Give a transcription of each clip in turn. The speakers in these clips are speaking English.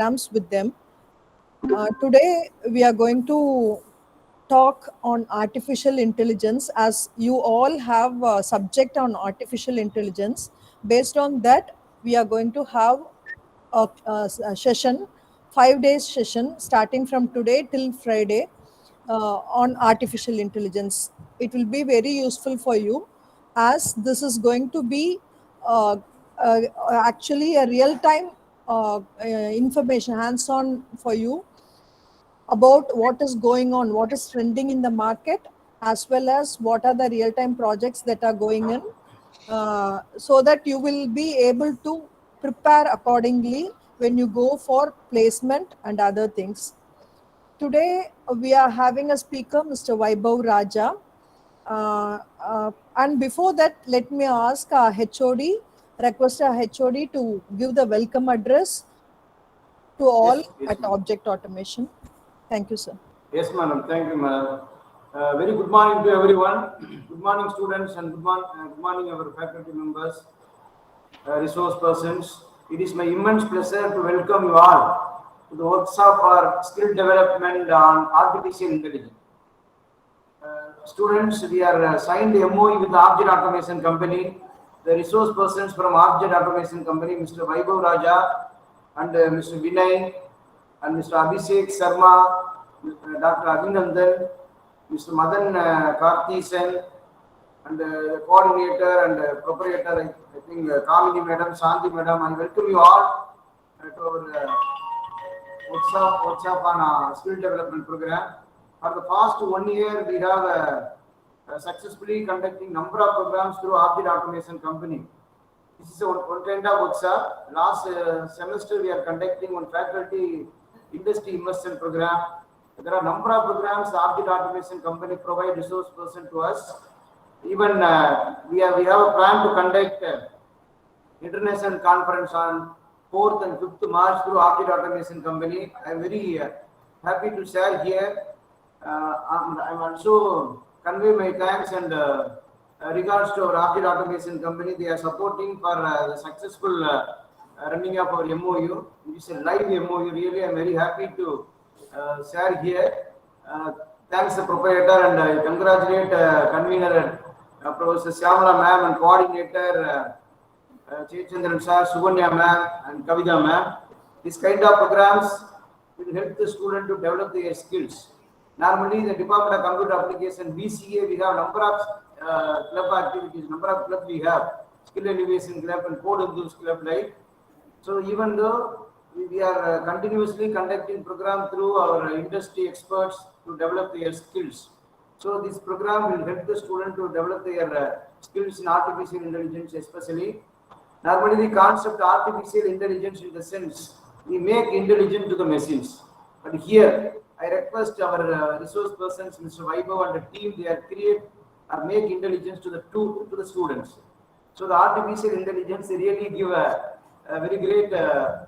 programs with them. Today, we are going to talk on artificial intelligence, as you all have a subject on artificial intelligence. Based on that, we are going to have a session, 5 days session, starting from today till Friday, on artificial intelligence. It will be very useful for you, as this is going to be uh, uh, actually a real-time information, hands-on for you about what is going on, what is trending in the market, as well as what are the real-time projects that are going in, so that you will be able to prepare accordingly when you go for placement and other things. Today, we are having a speaker, Mr. Vaibhav Raja. And before that, let me ask our HOD, request our HOD to give the welcome address to all Yes, at Object Automation. Thank you, sir. Yes, madam. Thank you, madam. Very good morning to everyone. Good morning, students, and good morning, our faculty members, resource persons. It is my immense pleasure to welcome you all to the workshop for skill development on artificial intelligence. Students, we are signed the MOU with the Object Automation Company. The resource persons from Object Automation Company, Mr. Vaibhav Raja and Mr. Vinay and Mr. Abhishek Sharma, Dr. Abhinandan, Mr. Madan Karthisen, and the coordinator and proprietor, I think Kamini Madam, Shanti Madam. I welcome you all to our workshop on skill development program. For the past 1 year, we have successfully conducting number of programs through Object Automation Company. This is one kind of workshop. Last semester, we are conducting one faculty industry immersion program. There are number of programs the Object Automation Company provide resource person to us. Even we have a plan to conduct international conference on 4th and 5th March through Object Automation Company. I am very happy to share here. I'm also convey my thanks and regards to our Object Automation Company. They are supporting for the successful running of our MOU. It is a live MOU. Really, I'm very happy to share here. Thanks the proprietor, and I congratulate convener Professor Syamala ma'am and coordinator Chandran sir, Subhanya ma'am and Kavita ma'am. This kind of programs will help the student to develop their skills. Normally, the Department of Computer Application, BCA, we have number of club activities, number of clubs we have, Skill Elevation Club and Code Enthuse Club, right? So even though we are continuously conducting program through our industry experts to develop their skills. So this program will help the student to develop their skills in artificial intelligence, especially. Normally, the concept artificial intelligence in the sense we make intelligent to the machines, but here I request our resource persons, Mr. Vaibhav and the team, they are create or make intelligence to the students. So the artificial intelligence really give a very great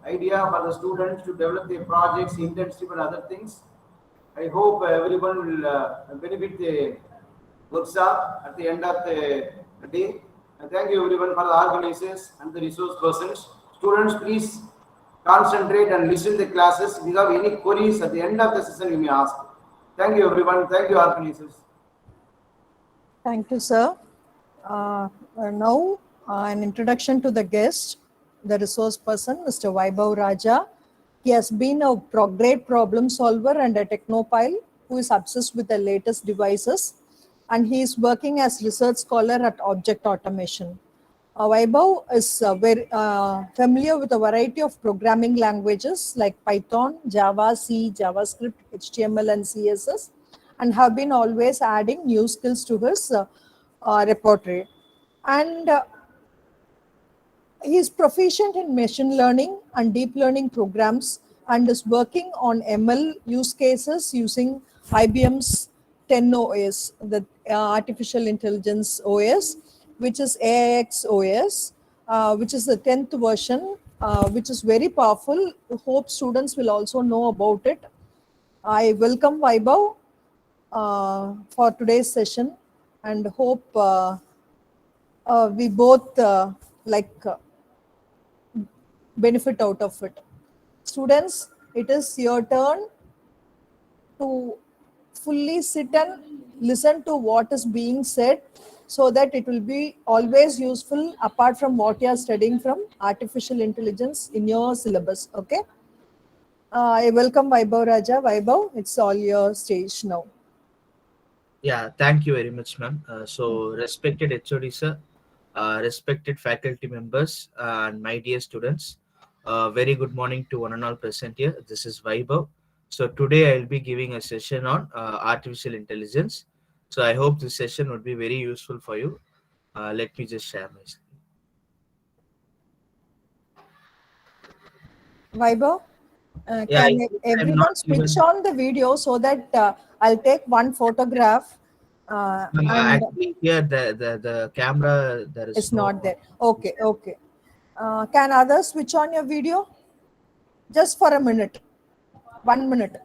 idea for the students to develop their projects, internship and other things. I hope everyone will benefit the workshop at the end of the day. Thank you everyone for the organizers and the resource persons. Students, please concentrate and listen to the classes. If you have any queries at the end of the session, you may ask. Thank you everyone. Thank you organizers. Thank you, sir. Now, an introduction to the guest, the resource person, Mr. Vaibhav Raja. He has been a great problem solver and a technophile who is obsessed with the latest devices, and he is working as research scholar at Object Automation. Vaibhav is very familiar with a variety of programming languages like Python, Java, C, JavaScript, HTML, and CSS, and have been always adding new skills to his repertoire. And he is proficient in machine learning and deep learning programs and is working on ML use cases using IBM's 10 OS, the artificial intelligence OS, which is AIX OS, which is the 10th version, which is very powerful. Hope students will also know about it. I welcome Vaibhav for today's session and hope we both benefit out of it. Students, it is your turn to fully sit and listen to what is being said, so that it will be always useful apart from what you are studying from artificial intelligence in your syllabus. Okay. I welcome Vaibhav Raja. Vaibhav, it's all your stage now. Yeah, thank you very much, ma'am. Respected HOD sir, respected faculty members, and my dear students, very good morning to one and all present here. This is Vaibhav. So, today I'll be giving a session on artificial intelligence. So, I hope this session would be very useful for you. Let me just share my screen. Vaibhav, Yeah, can I'm not everyone switch even. on the video so that I'll take one photograph and Actually, here the camera, there is it's no. not there. Okay, okay. Can others switch on your video? Just for a minute. 1 minute.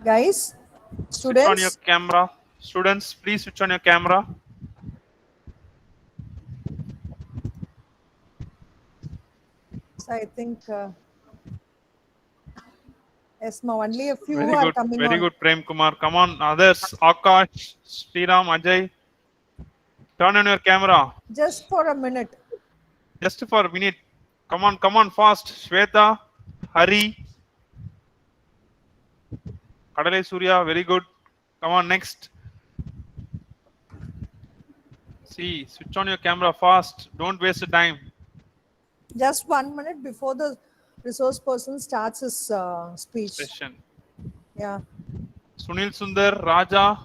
Guys, Switch on your students, camera. Students, please switch on your camera. so I think, yes, ma, only a few Very are good. coming Very on. good, Prem Kumar. Come on, others. Akash, Sriram, Ajay. Turn on your camera. Just for a minute. Just for a minute. Come on, fast. Shweta, Hari, Kadale Surya. Very good. Come on, next. See, switch on your camera fast. Don't waste the time. Just 1 minute before the resource person starts his speech. Session. Yeah. Sunil Sundar, Raja.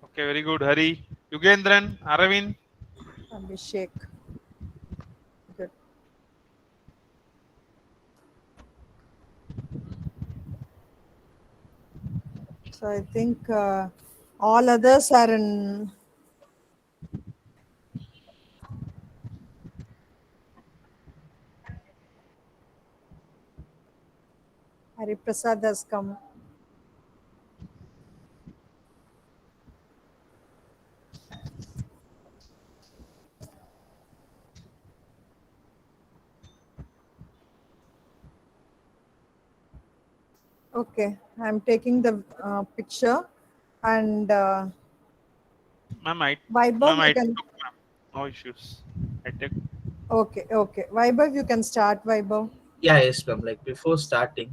Okay, very good. Hari, Yugendran, Aravind. Abhishek. Good. So I think all others are in. Hari Prasad has come. Okay, I'm taking the picture, and Ma'am, I Vaibhav, you can. took, ma'am. No issues. I take. Okay, okay. Vaibhav, you can start, Vaibhav. Yeah, yes, ma'am. Like before starting,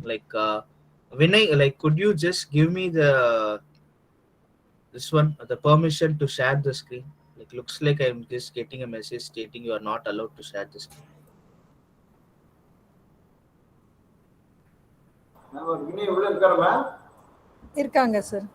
Vinay, like, could you just give me this one, the permission to share the screen? Like, looks like I'm just getting a message stating you are not allowed to share the screen. நம்ம வினய் உள்ள இருக்காருமா? இருக்காங்க sir.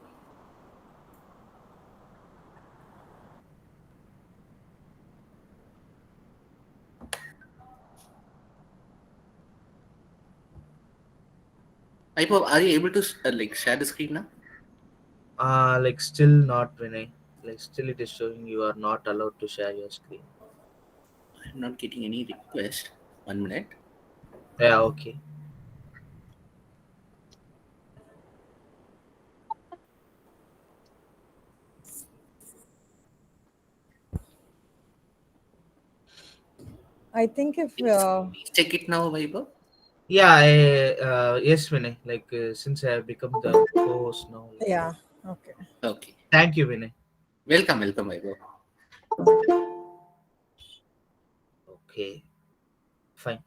Vaibhav, are you able to share the screen now? Like still not, Vinay. Like still it is showing you are not allowed to share your screen. I'm not getting any request. 1 minute. Yeah, okay. I think if Please check it now, Vaibhav. Yeah, yes, Vinay. Like since I have become the co-host now. Like, yeah, okay. Okay. thank you, Vinay. Welcome, Vaibhav. Okay, fine.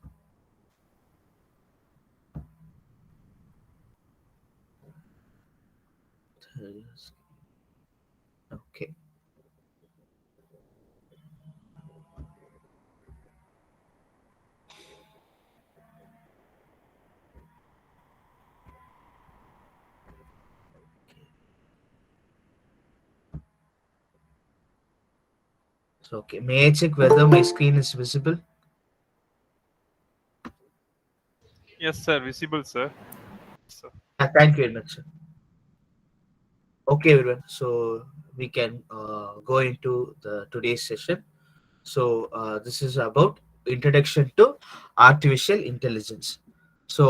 Okay. So, okay. May I check whether my screen is visible? Yes, sir. Visible, sir. Sir. Thank you very much, sir. Okay, everyone. So we can go into the today's session. So this is about introduction to artificial intelligence. So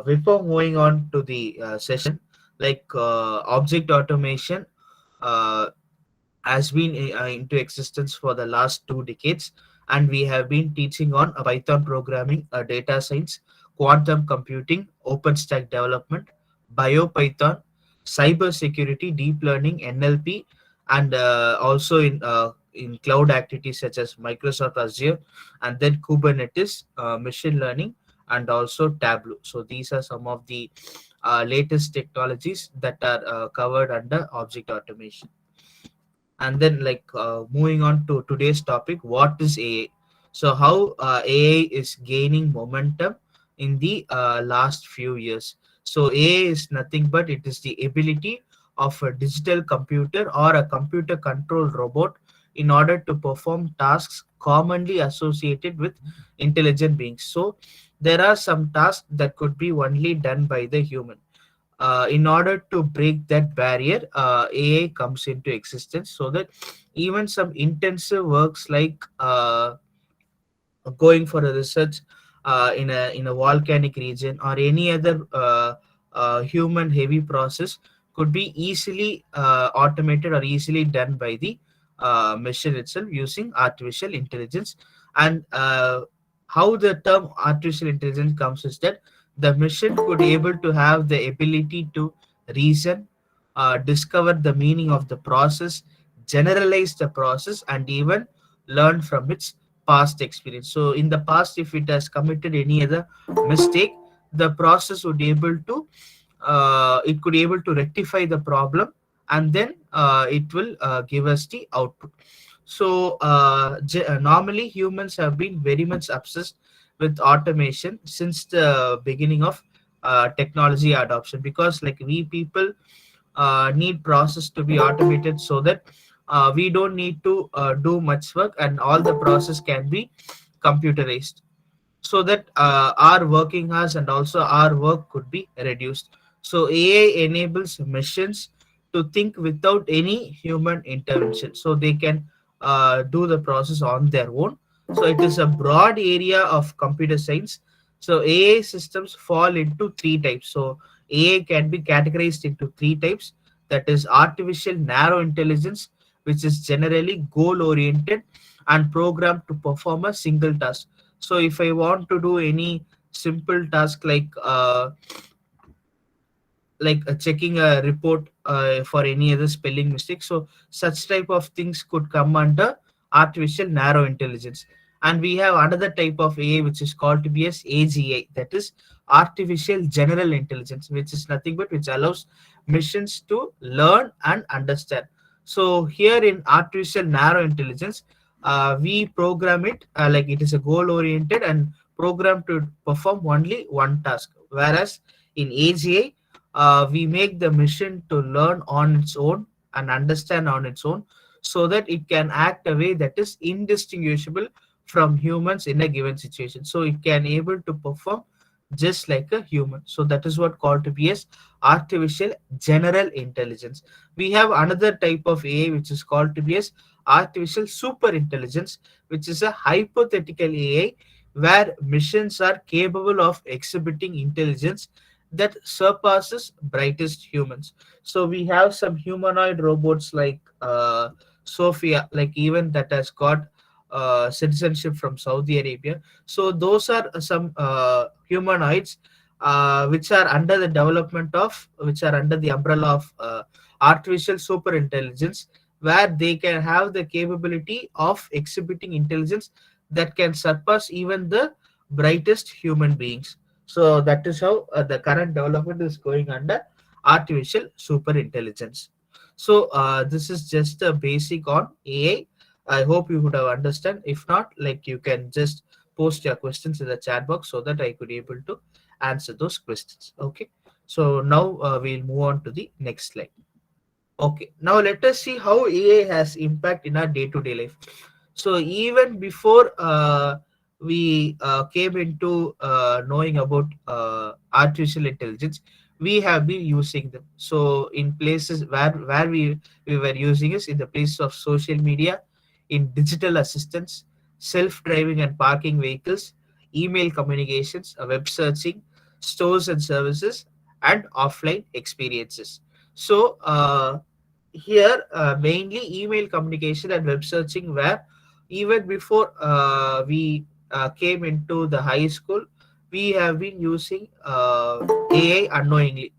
before moving on to the session, like object automation uh, has been into existence for the last 2 decades, and we have been teaching on Python programming, data science, quantum computing, OpenStack development, BioPython, cyber security, deep learning, NLP, and also in cloud activities such as Microsoft Azure, and then Kubernetes, machine learning, and also Tableau. So these are some of the latest technologies that are covered under object automation. And then, like, moving on to today's topic, what is AI? So how AI is gaining momentum in the last few years. So AI is nothing but it is the ability of a digital computer or a computer controlled robot in order to perform tasks commonly associated with intelligent beings. So there are some tasks that could be only done by the human. In order to break that barrier, AI comes into existence, so that even some intensive works like going for a research in a volcanic region or any other human heavy process could be easily automated or easily done by the machine itself using artificial intelligence. And how the term artificial intelligence comes is that the machine could able to have the ability to reason, discover the meaning of the process, generalize the process, and even learn from its past experience. So in the past, if it has committed any other mistake, the process would able to it could able to rectify the problem, and then it will give us the output. So normally humans have been very much obsessed with automation since the beginning of technology adoption, because like we people need process to be automated, so that we don't need to do much work and all the process can be computerized, so that our working hours and also our work could be reduced. So AI enables machines to think without any human intervention, so they can do the process on their own. So it is a broad area of computer science. So AI systems fall into three types. So AI can be categorized into three types, that is artificial narrow intelligence, which is generally goal oriented and programmed to perform a single task. So if I want to do any simple task like checking a report for any other spelling mistake, so such type of things could come under artificial narrow intelligence. And we have another type of AI which is called to be as AGI, that is artificial general intelligence, which is nothing but which allows machines to learn and understand. So here in artificial narrow intelligence, we program it like it is a goal oriented and programmed to perform only one task, whereas in AGI, we make the machine to learn on its own and understand on its own, so that it can act a way that is indistinguishable from humans in a given situation, so it can able to perform just like a human. So that is what called to be as artificial general intelligence. We have another type of AI which is called to be as artificial super intelligence, which is a hypothetical AI where machines are capable of exhibiting intelligence that surpasses brightest humans. So we have some humanoid robots like Sophia, like even that has got citizenship from Saudi Arabia. So those are some humanoids which are under the development of, which are under the umbrella of artificial super intelligence, where they can have the capability of exhibiting intelligence that can surpass even the brightest human beings. So that is how the current development is going under artificial super intelligence. So this is just a basic on AI. I hope you would have understand. If not, like you can just post your questions in the chat box so that I could able to answer those questions. Okay. So now we'll move on to the next slide. Okay, now let us see how AI has impact in our day-to-day life. So even before we came into knowing about artificial intelligence, we have been using them. So in places where we were using is in the place of social media, in digital assistants, self-driving and parking vehicles, email communications, web searching, stores and services, and offline experiences. So here mainly email communication and web searching were Even before we came into the high school, we have been using AI unknowingly.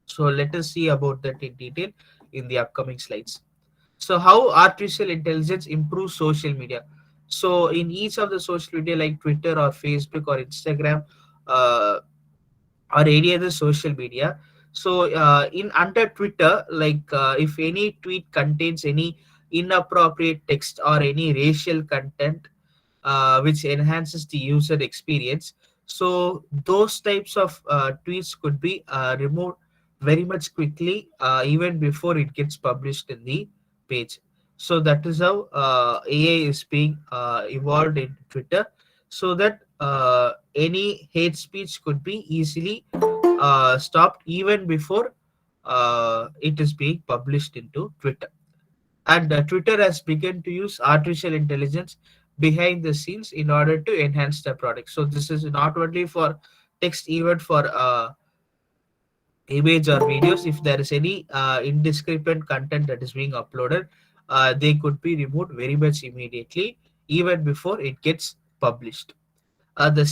So let us see about that in detail in the upcoming slides. So how artificial intelligence improves social media. So in each of the social media like Twitter or Facebook or Instagram, uh, or any other social media. So in under Twitter, like if any tweet contains any inappropriate text or any racial content, which enhances the user experience, so those types of tweets could be removed very much quickly, even before it gets published in the page. So that is how AI is being evolved in Twitter, so that any hate speech could be easily stopped even before it is being published into Twitter. And Twitter has begun to use artificial intelligence behind the scenes in order to enhance their product. So this is not only for text, even for image or videos. If there is any indiscrepant content that is being uploaded, they could be removed very much immediately, even before it gets published. The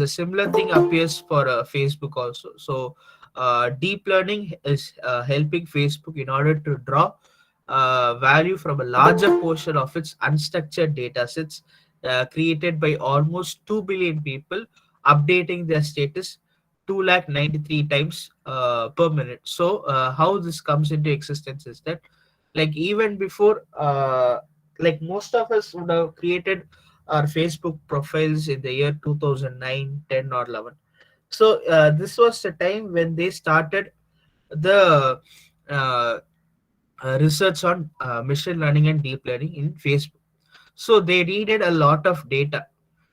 similar thing appears for Facebook also. So deep learning is helping Facebook in order to draw value from a larger portion of its unstructured data sets created by almost 2 billion people updating their status 293 times per minute. So how this comes into existence is that, like, even before like most of us would have created our Facebook profiles in the year 2009, 10, or 11. So this was the time when they started the uh, research on machine learning and deep learning in Facebook. So they needed a lot of data.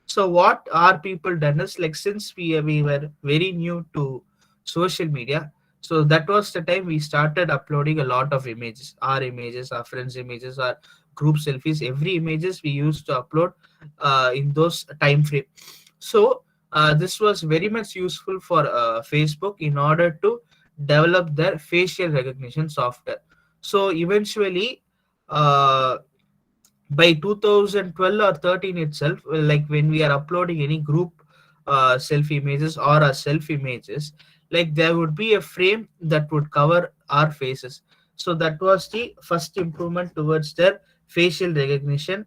So what our people done is, like, since we were very new to social media, so that was the time we started uploading a lot of images, our images, our friends images, our group selfies, every images we used to upload in those time frame. So this was very much useful for Facebook in order to develop their facial recognition software. So eventually, uh, by 2012 or 13 itself, like when we are uploading any group self images or a self images, like there would be a frame that would cover our faces. So that was the first improvement towards their facial recognition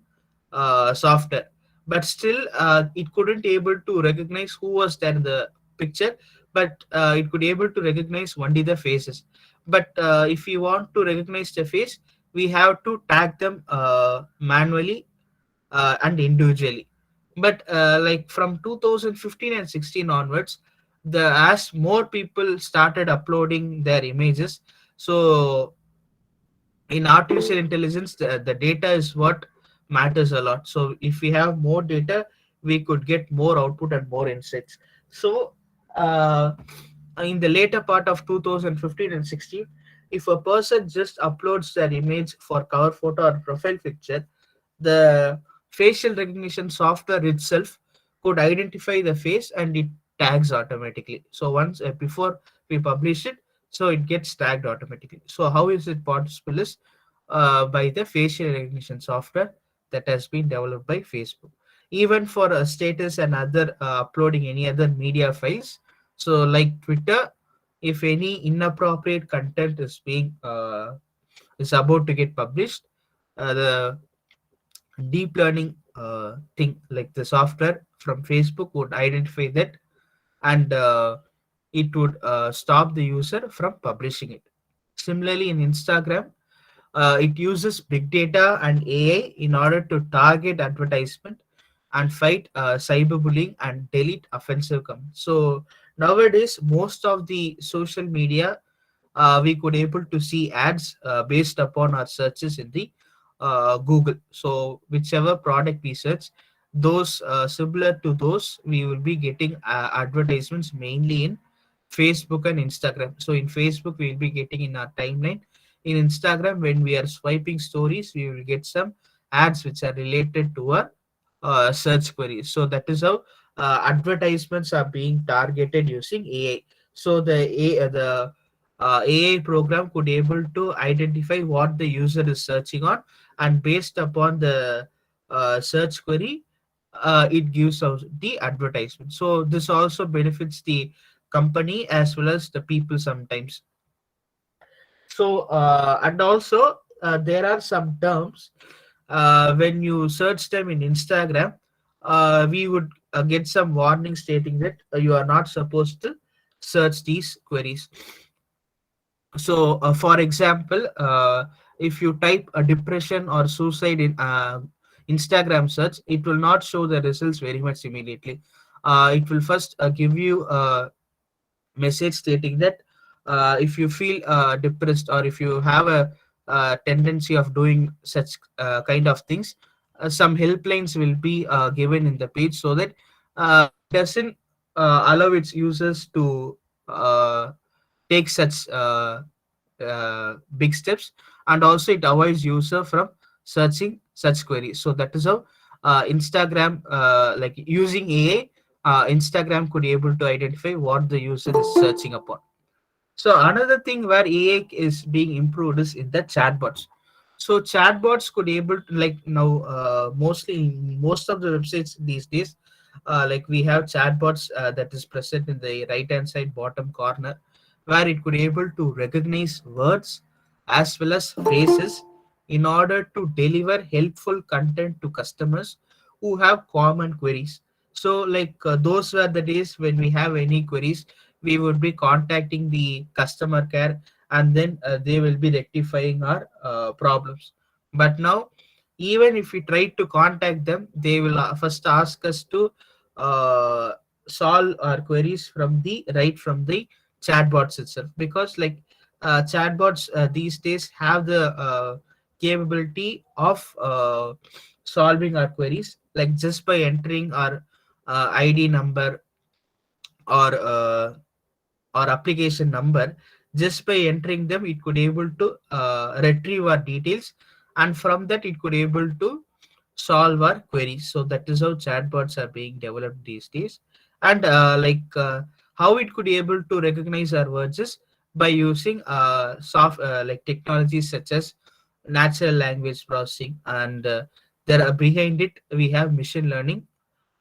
software. But still it couldn't able to recognize who was there in the picture, but it could able to recognize only the faces. But if you want to recognize the face, we have to tag them manually and individually. But like from 2015 and 16 onwards, the as more people started uploading their images, so in artificial intelligence, the data is what matters a lot. So if we have more data, we could get more output and more insights. So uh, in the later part of 2015 and 16, if a person just uploads their image for cover photo or profile picture, the facial recognition software itself could identify the face and it tags automatically. So once before we publish it, so it gets tagged automatically. So how is it possible is by the facial recognition software that has been developed by Facebook. Even for status and other uploading any other media files, so like Twitter, if any inappropriate content is about to get published, the deep learning thing, like the software from Facebook, would identify that, and it would stop the user from publishing it. Similarly, in Instagram, it uses big data and AI in order to target advertisement and fight cyberbullying and delete offensive comments. So nowadays, most of the social media, we could able to see ads based upon our searches in the Google. So whichever product we search, those similar to those, we will be getting advertisements mainly in Facebook and Instagram. So in Facebook, we will be getting in our timeline. In Instagram, when we are swiping stories, we will get some ads which are related to our search queries. So that is how advertisements are being targeted using AI. So the AI program could able to identify what the user is searching on, and based upon the search query, it gives out the advertisement. So this also benefits the company as well as the people sometimes. So and also there are some terms when you search them in Instagram, we would get some warning stating that you are not supposed to search these queries. So for example, if you type a depression or suicide in Instagram search, it will not show the results very much immediately. It will first give you message stating that if you feel depressed, or if you have a, tendency of doing such kind of things, some helplines will be given in the page, so that it doesn't allow its users to uh, take such big steps, and also it avoids user from searching such queries. So that is how Instagram, like using AI, Instagram could able to identify what the user is searching upon. So another thing where AI is being improved is in the chatbots. So chatbots could able to, like now, mostly in most of the websites these days, like we have chatbots that is present in the right hand side bottom corner, where it could able to recognize words as well as phrases in order to deliver helpful content to customers who have common queries. So like those were the days when we have any queries, we would be contacting the customer care, and then they will be rectifying our problems. But now, even if we try to contact them, they will first ask us to uh, solve our queries from the right from the chatbots itself, because like chatbots these days have the capability of solving our queries, like just by entering our ID number, or application number. Just by entering them, it could able to retrieve our details, and from that it could able to solve our queries. So that is how chatbots are being developed these days. And how it could able to recognize our words is by using soft like technologies such as natural language processing, and there are behind it we have machine learning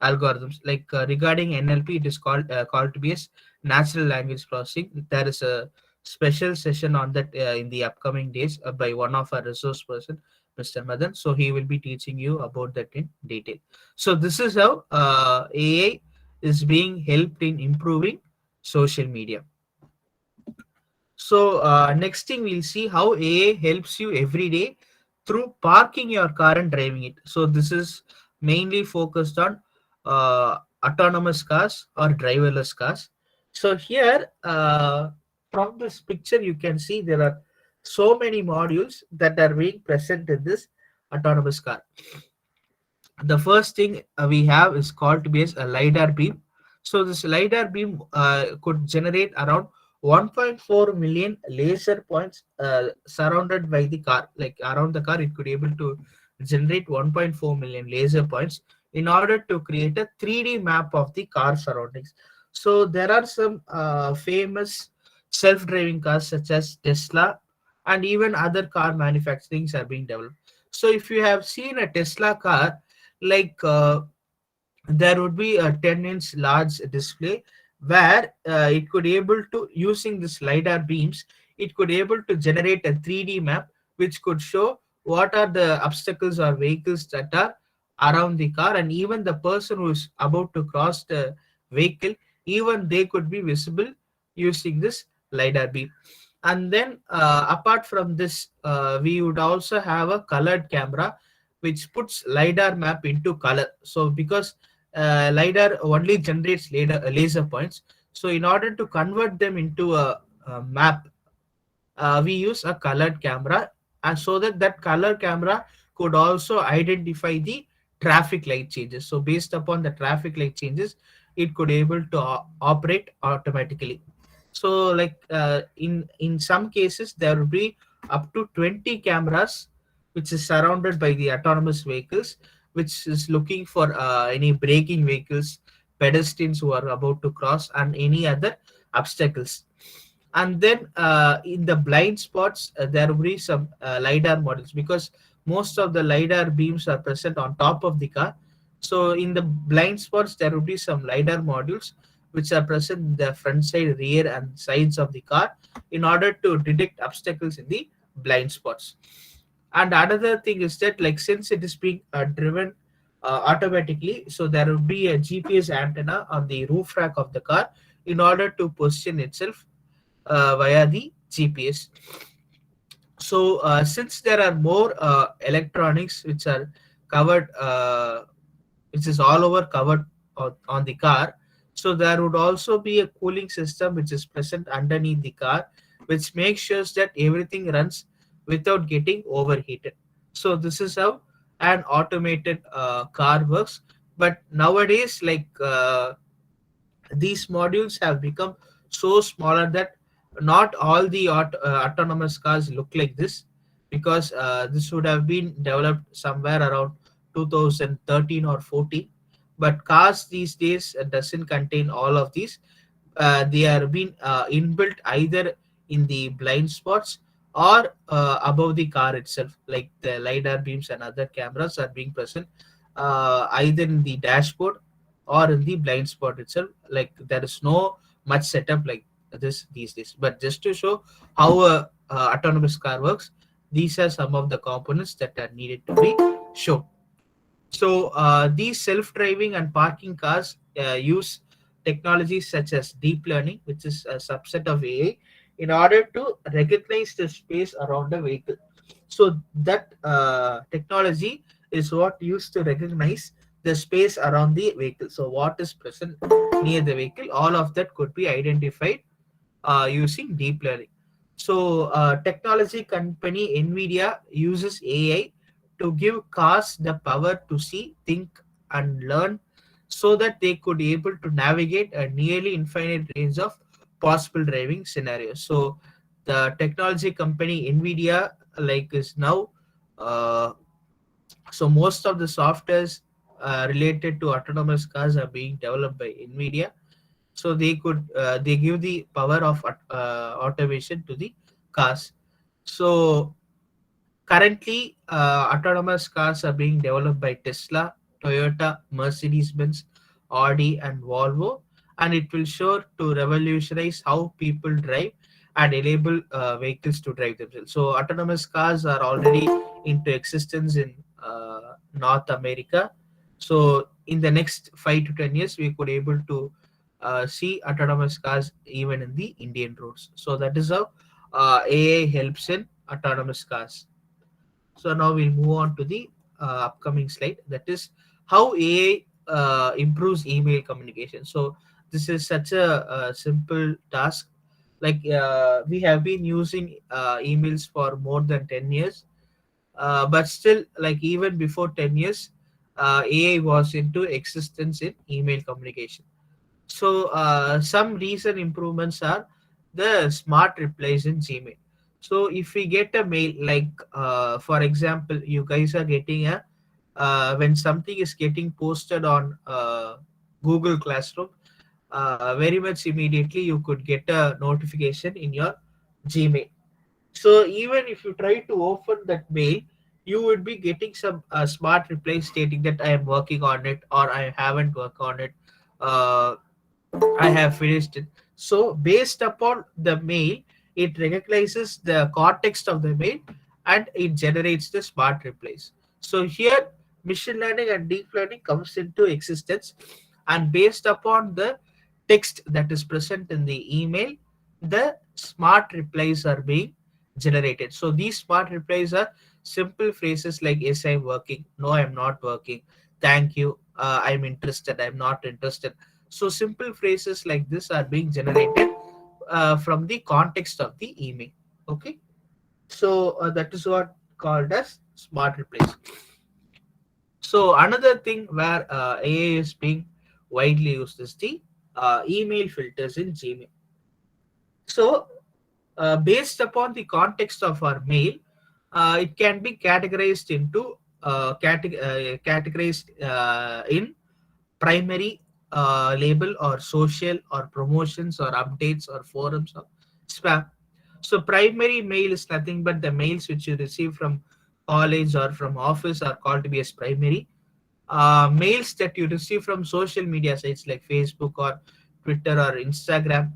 algorithms. Like regarding NLP, it is called to be as natural language processing. There is a special session on that in the upcoming days by one of our resource person, Mr. Madan. So he will be teaching you about that in detail. So this is how AI is being helped in improving social media. So next thing, we'll see how AI helps you every day through parking your car and driving it. So this is mainly focused on autonomous cars or driverless cars. So here, from this picture, you can see there are so many modules that are being present in this autonomous car. The first thing we have is called to be as a lidar beam. So this lidar beam could generate around 1.4 million laser points surrounded by the car. Like around the car, it could able to generate 1.4 million laser points in order to create a 3D map of the car surroundings. So there are some famous self-driving cars such as Tesla, and even other car manufacturings are being developed. So if you have seen a Tesla car, like there would be a 10-inch large display, where it could able to, using this lidar beams, it could able to generate a 3D map which could show what are the obstacles or vehicles that are around the car, and even the person who is about to cross the vehicle, even they could be visible using this lidar beam. And then apart from this, we would also have a colored camera which puts lidar map into color. So because lidar only generates laser points, so in order to convert them into a map, we use a colored camera, and so that that color camera could also identify the traffic light changes. So based upon the traffic light changes, it could able to operate automatically. So like in some cases, there will be up to 20 cameras which is surrounded by the autonomous vehicles, which is looking for any braking vehicles, pedestrians who are about to cross, and any other obstacles. And then in the blind spots, there will be some lidar models, because most of the lidar beams are present on top of the car. So in the blind spots, there will be some lidar modules which are present in the front side, rear, and sides of the car in order to detect obstacles in the blind spots. And another thing is that, like, since it is being driven automatically, so there will be a GPS antenna on the roof rack of the car in order to position itself via the GPS. So since there are more electronics which are covered, which is all over covered on the car, so there would also be a cooling system which is present underneath the car, which makes sure that everything runs without getting overheated. So this is how an automated car works. But nowadays, like, these modules have become so smaller that not all the autonomous cars look like this, because this would have been developed somewhere around 2013 or 14. But cars these days doesn't contain all of these. They are being inbuilt either in the blind spots or above the car itself, like the lidar beams and other cameras are being present either in the dashboard or in the blind spot itself. Like, there is no much setup like this these days. But just to show how a autonomous car works, these are some of the components that are needed to be shown. So these self-driving and parking cars use technologies such as deep learning, which is a subset of AI, in order to recognize the space around a vehicle. So that technology is what used to recognize the space around the vehicle. So what is present near the vehicle, all of that could be identified using deep learning. So, technology company Nvidia uses AI to give cars the power to see, think, and learn, so that they could able to navigate a nearly infinite range of possible driving scenarios. So, the technology company Nvidia, like, is now uh, so most of the softwares related to autonomous cars are being developed by Nvidia, so they give the power of automation to the cars. So currently, autonomous cars are being developed by Tesla, Toyota, Mercedes-Benz, Audi, and Volvo, and it will sure to revolutionize how people drive and enable vehicles to drive themselves. So autonomous cars are already into existence in North America. So in the next 5 to 10 years, we could able to see autonomous cars even in the Indian roads. So that is how AI helps in autonomous cars. So now we'll move on to the upcoming slide. That is how AI improves email communication. So this is such a simple task. Like, we have been using emails for more than 10 years, but still, like, even before 10 years, AI was into existence in email communication. So some recent improvements are the smart replies in Gmail. So if we get a mail, like, for example, you guys are getting a when something is getting posted on Google Classroom, very much immediately you could get a notification in your Gmail. So even if you try to open that mail, you would be getting some smart reply stating that I am working on it, or I haven't worked on it. Uh, I have finished it. So, based upon the mail, it recognizes the context of the mail and it generates the smart replies. So, here machine learning and deep learning comes into existence, and based upon the text that is present in the email, the smart replies are being generated. So, these smart replies are simple phrases like, yes, I'm working, no, I'm not working, thank you, I'm interested, I'm not interested. So simple phrases like this are being generated from the context of the email. Okay. So that is what called as smart replies. So another thing where AI is being widely used is the email filters in Gmail. So based upon the context of our mail, it can be categorized into categorized in primary label, or social, or promotions, or updates, or forums, or spam. So primary mail is nothing but the mails which you receive from college or from office are called to be as primary. Mails that you receive from social media sites like Facebook or Twitter or Instagram,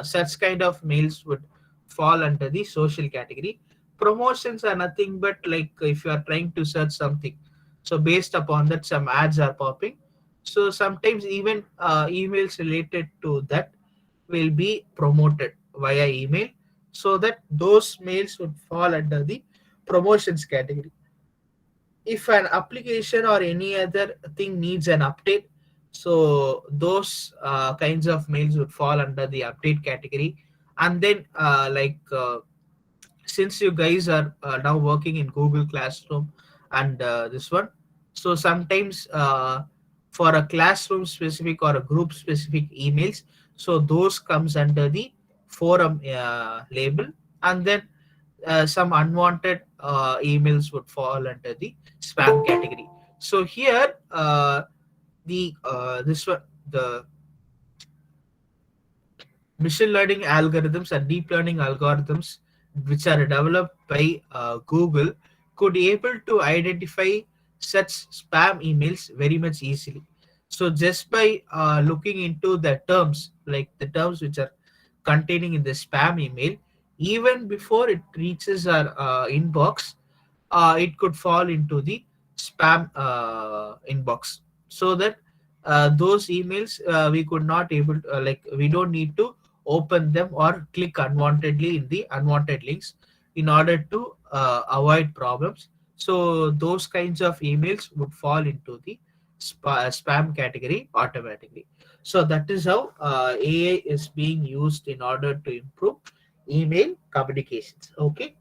such kind of mails would fall under the social category. Promotions are nothing but like if you are trying to search something, so based upon that some ads are popping. So sometimes even emails related to that will be promoted via email, so that those mails would fall under the promotions category. If an application or any other thing needs an update, so those kinds of mails would fall under the update category. And then since you guys are now working in Google Classroom and this one, so sometimes for a classroom specific or a group specific emails, so those comes under the forum label. And then some unwanted emails would fall under the spam category. So here the this one, the machine learning algorithms and deep learning algorithms which are developed by Google could able to identify such spam emails very much easily. So just by looking into the terms, like the terms which are containing in the spam email, even before it reaches our inbox, it could fall into the spam inbox. So that those emails we could not able to, we don't need to open them or click unwantedly in the unwanted links in order to avoid problems. So those kinds of emails would fall into the spam category automatically. So that is how AI is being used in order to improve email communications. Okay.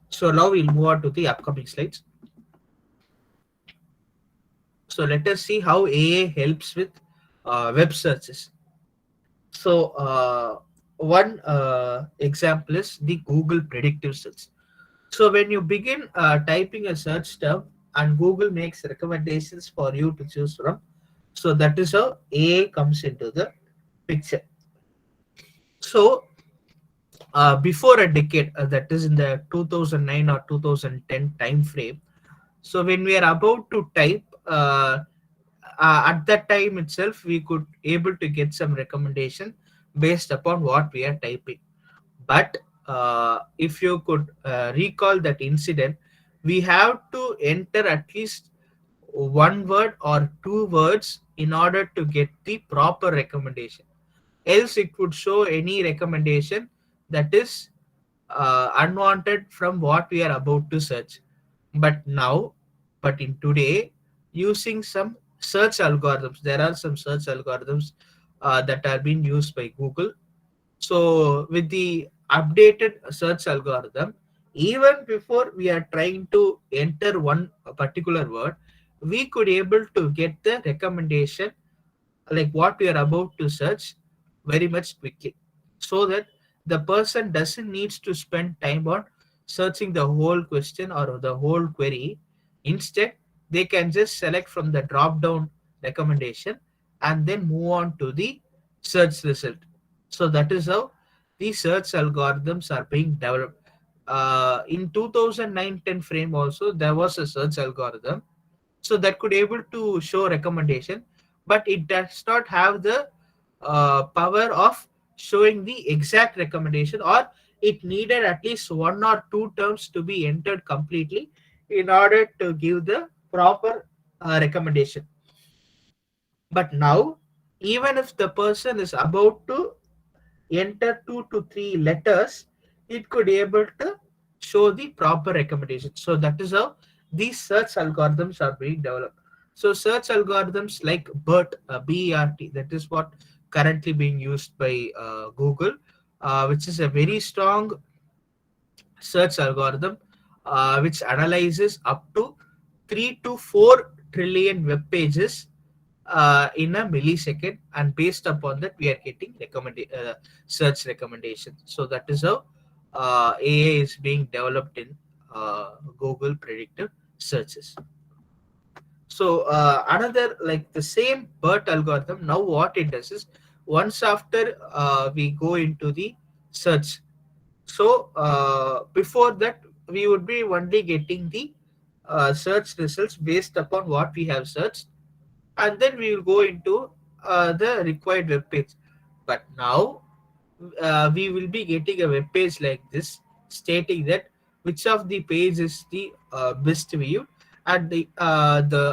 So now we'll move on to the upcoming slides. So let us see how AI helps with web searches. So one example is the Google predictive search. So when you begin typing a search term and Google makes recommendations for you to choose from, so that is how AI comes into the picture. So before a decade, that is in the 2009 or 2010 time frame, so when we are about to type, at that time itself we could able to get some recommendation based upon what we are typing. But if you could recall that incident, we have to enter at least one word or two words in order to get the proper recommendation, else it would show any recommendation that is unwanted from what we are about to search. But now, but in today, using some search algorithms, there are some search algorithms that are being used by Google. So with the updated search algorithm, even before we are trying to enter one particular word, we could able to get the recommendation like what we are about to search very much quickly, so that the person doesn't needs to spend time on searching the whole question or the whole query. Instead, they can just select from the drop down recommendation and then move on to the search result. So that is how the search algorithms are being developed. In 2009-10 frame also there was a search algorithm, so that could able to show recommendation, but it does not have the power of showing the exact recommendation, or it needed at least one or two terms to be entered completely in order to give the proper recommendation. But now, even if the person is about to enter 2 to 3 letters, it could able to show the proper recommendation. So that is how these search algorithms are being developed. So search algorithms like BERT, BERT, that is what currently being used by Google, which is a very strong search algorithm which analyzes up to 3 to 4 trillion web pages in a millisecond, and based upon that we are getting search recommendations. So that is how AI is being developed in Google predictive searches. So another like the same BERT algorithm, now what it does is once after we go into the search, So before that, we would be only getting the search results based upon what we have searched, and then we will go into the required web page. But now we will be getting a web page like this stating that which of the page is the best view, and the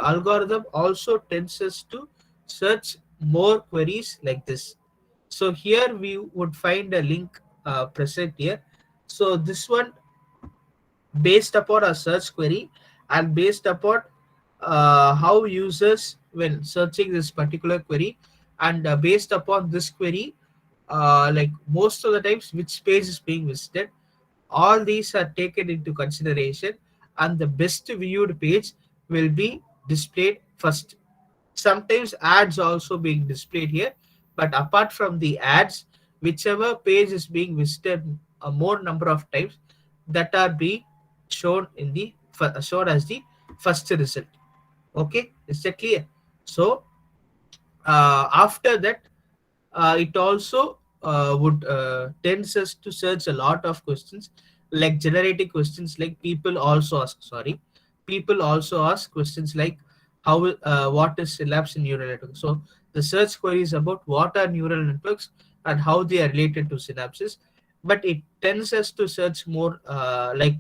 algorithm also tends us to search more queries like this. So here we would find a link present here. So this one, based upon a search query and based upon how users when searching this particular query, and based upon this query, like most of the times which page is being visited, all these are taken into consideration, and the best viewed page will be displayed first. Sometimes ads also being displayed here, but apart from the ads, whichever page is being visited a more number of times, that are being shown in the shown as the first result. Okay, is that clear? So after that, it also would tends us to search a lot of questions, like generating questions like people also ask questions like how what is syllabs in neural networks. So the search query is about what are neural networks and how they are related to synapses, but it tends us to search more like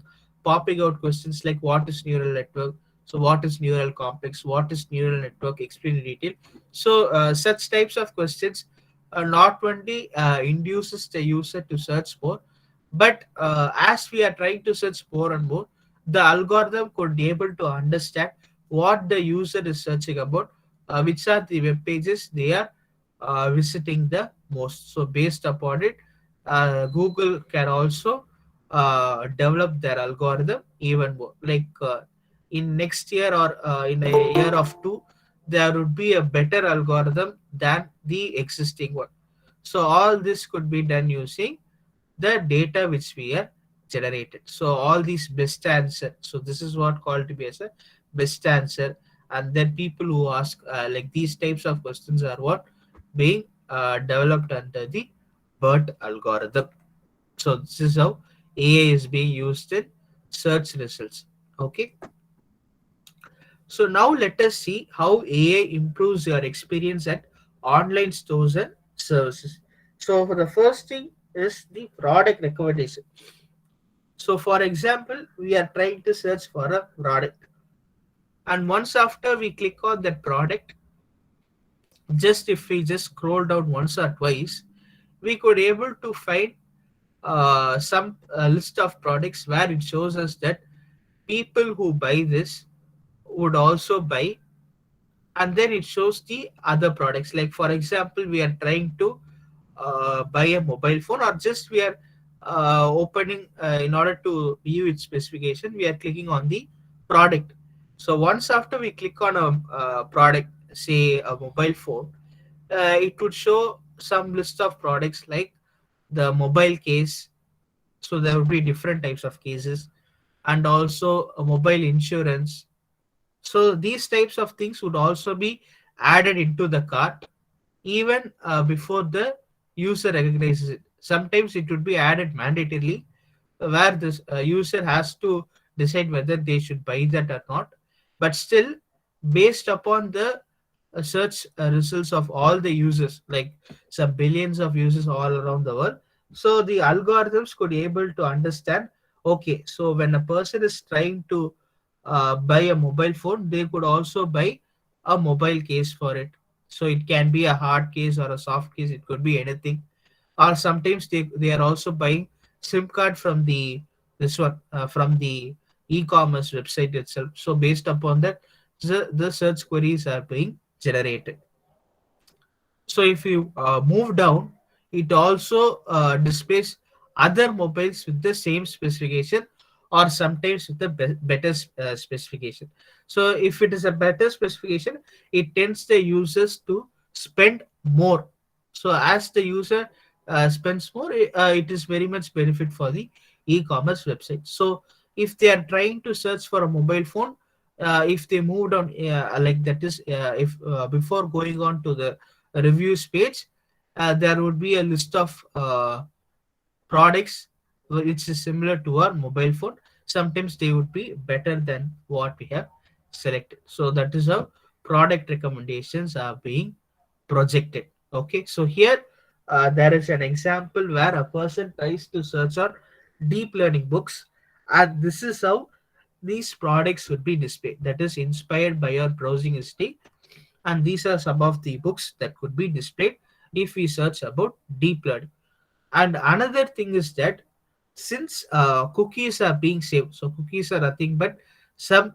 popping out questions like what is neural network, so what is neural complex, what is neural network, explain in detail. So such types of questions not only induces the user to search more, but as we are trying to search more and more, the algorithm could be able to understand what the user is searching about, which are the web pages they are visiting the most. So based upon it, Google can also develop their algorithm even more. Like in next year or in a year of two, there would be a better algorithm than the existing one. So all this could be done using the data which we are generated. So all these best answer. So this is what called to be as a best answer. And then people who ask like these types of questions are what being developed under the BERT algorithm. So this is how AI is being used in search results. Okay. So now let us see how AI improves your experience at online stores and services. So for the first thing is the product recommendation. So for example, we are trying to search for a product, and once after we click on that product, just if we just scroll down once or twice, we could able to find some list of products where it shows us that people who buy this would also buy, and then it shows the other products. Like for example, we are trying to buy a mobile phone, or just we are opening in order to view its specification, we are clicking on the product. So once after we click on a product, say a mobile phone, it would show some list of products like the mobile case. So there would be different types of cases, and also a mobile insurance. So these types of things would also be added into the cart even before the user recognizes it. Sometimes it would be added mandatorily, where this user has to decide whether they should buy that or not. But still, based upon the search results of all the users, like some billions of users all around the world, so the algorithms could be able to understand, okay, so when a person is trying to buy a mobile phone, they could also buy a mobile case for it. So it can be a hard case or a soft case, it could be anything. Or sometimes they are also buying SIM card from the this one from the e-commerce website itself. So based upon that, the search queries are being generated. So if you move down, it also displays other mobiles with the same specification, or sometimes with the better specification. So if it is a better specification, it tends the users to spend more. So as the user spends more, it is very much benefit for the e-commerce website. So if they are trying to search for a mobile phone, if they moved on like that is if before going on to the reviews page, there would be a list of products which is similar to our mobile phone. Sometimes they would be better than what we have selected. So that is how product recommendations are being projected. Okay, so here there is an example where a person tries to search on deep learning books, and this is how these products would be displayed. That is inspired by your browsing history, and these are some of the books that could be displayed if we search about deep learning. And another thing is that since cookies are being saved, so cookies are nothing but some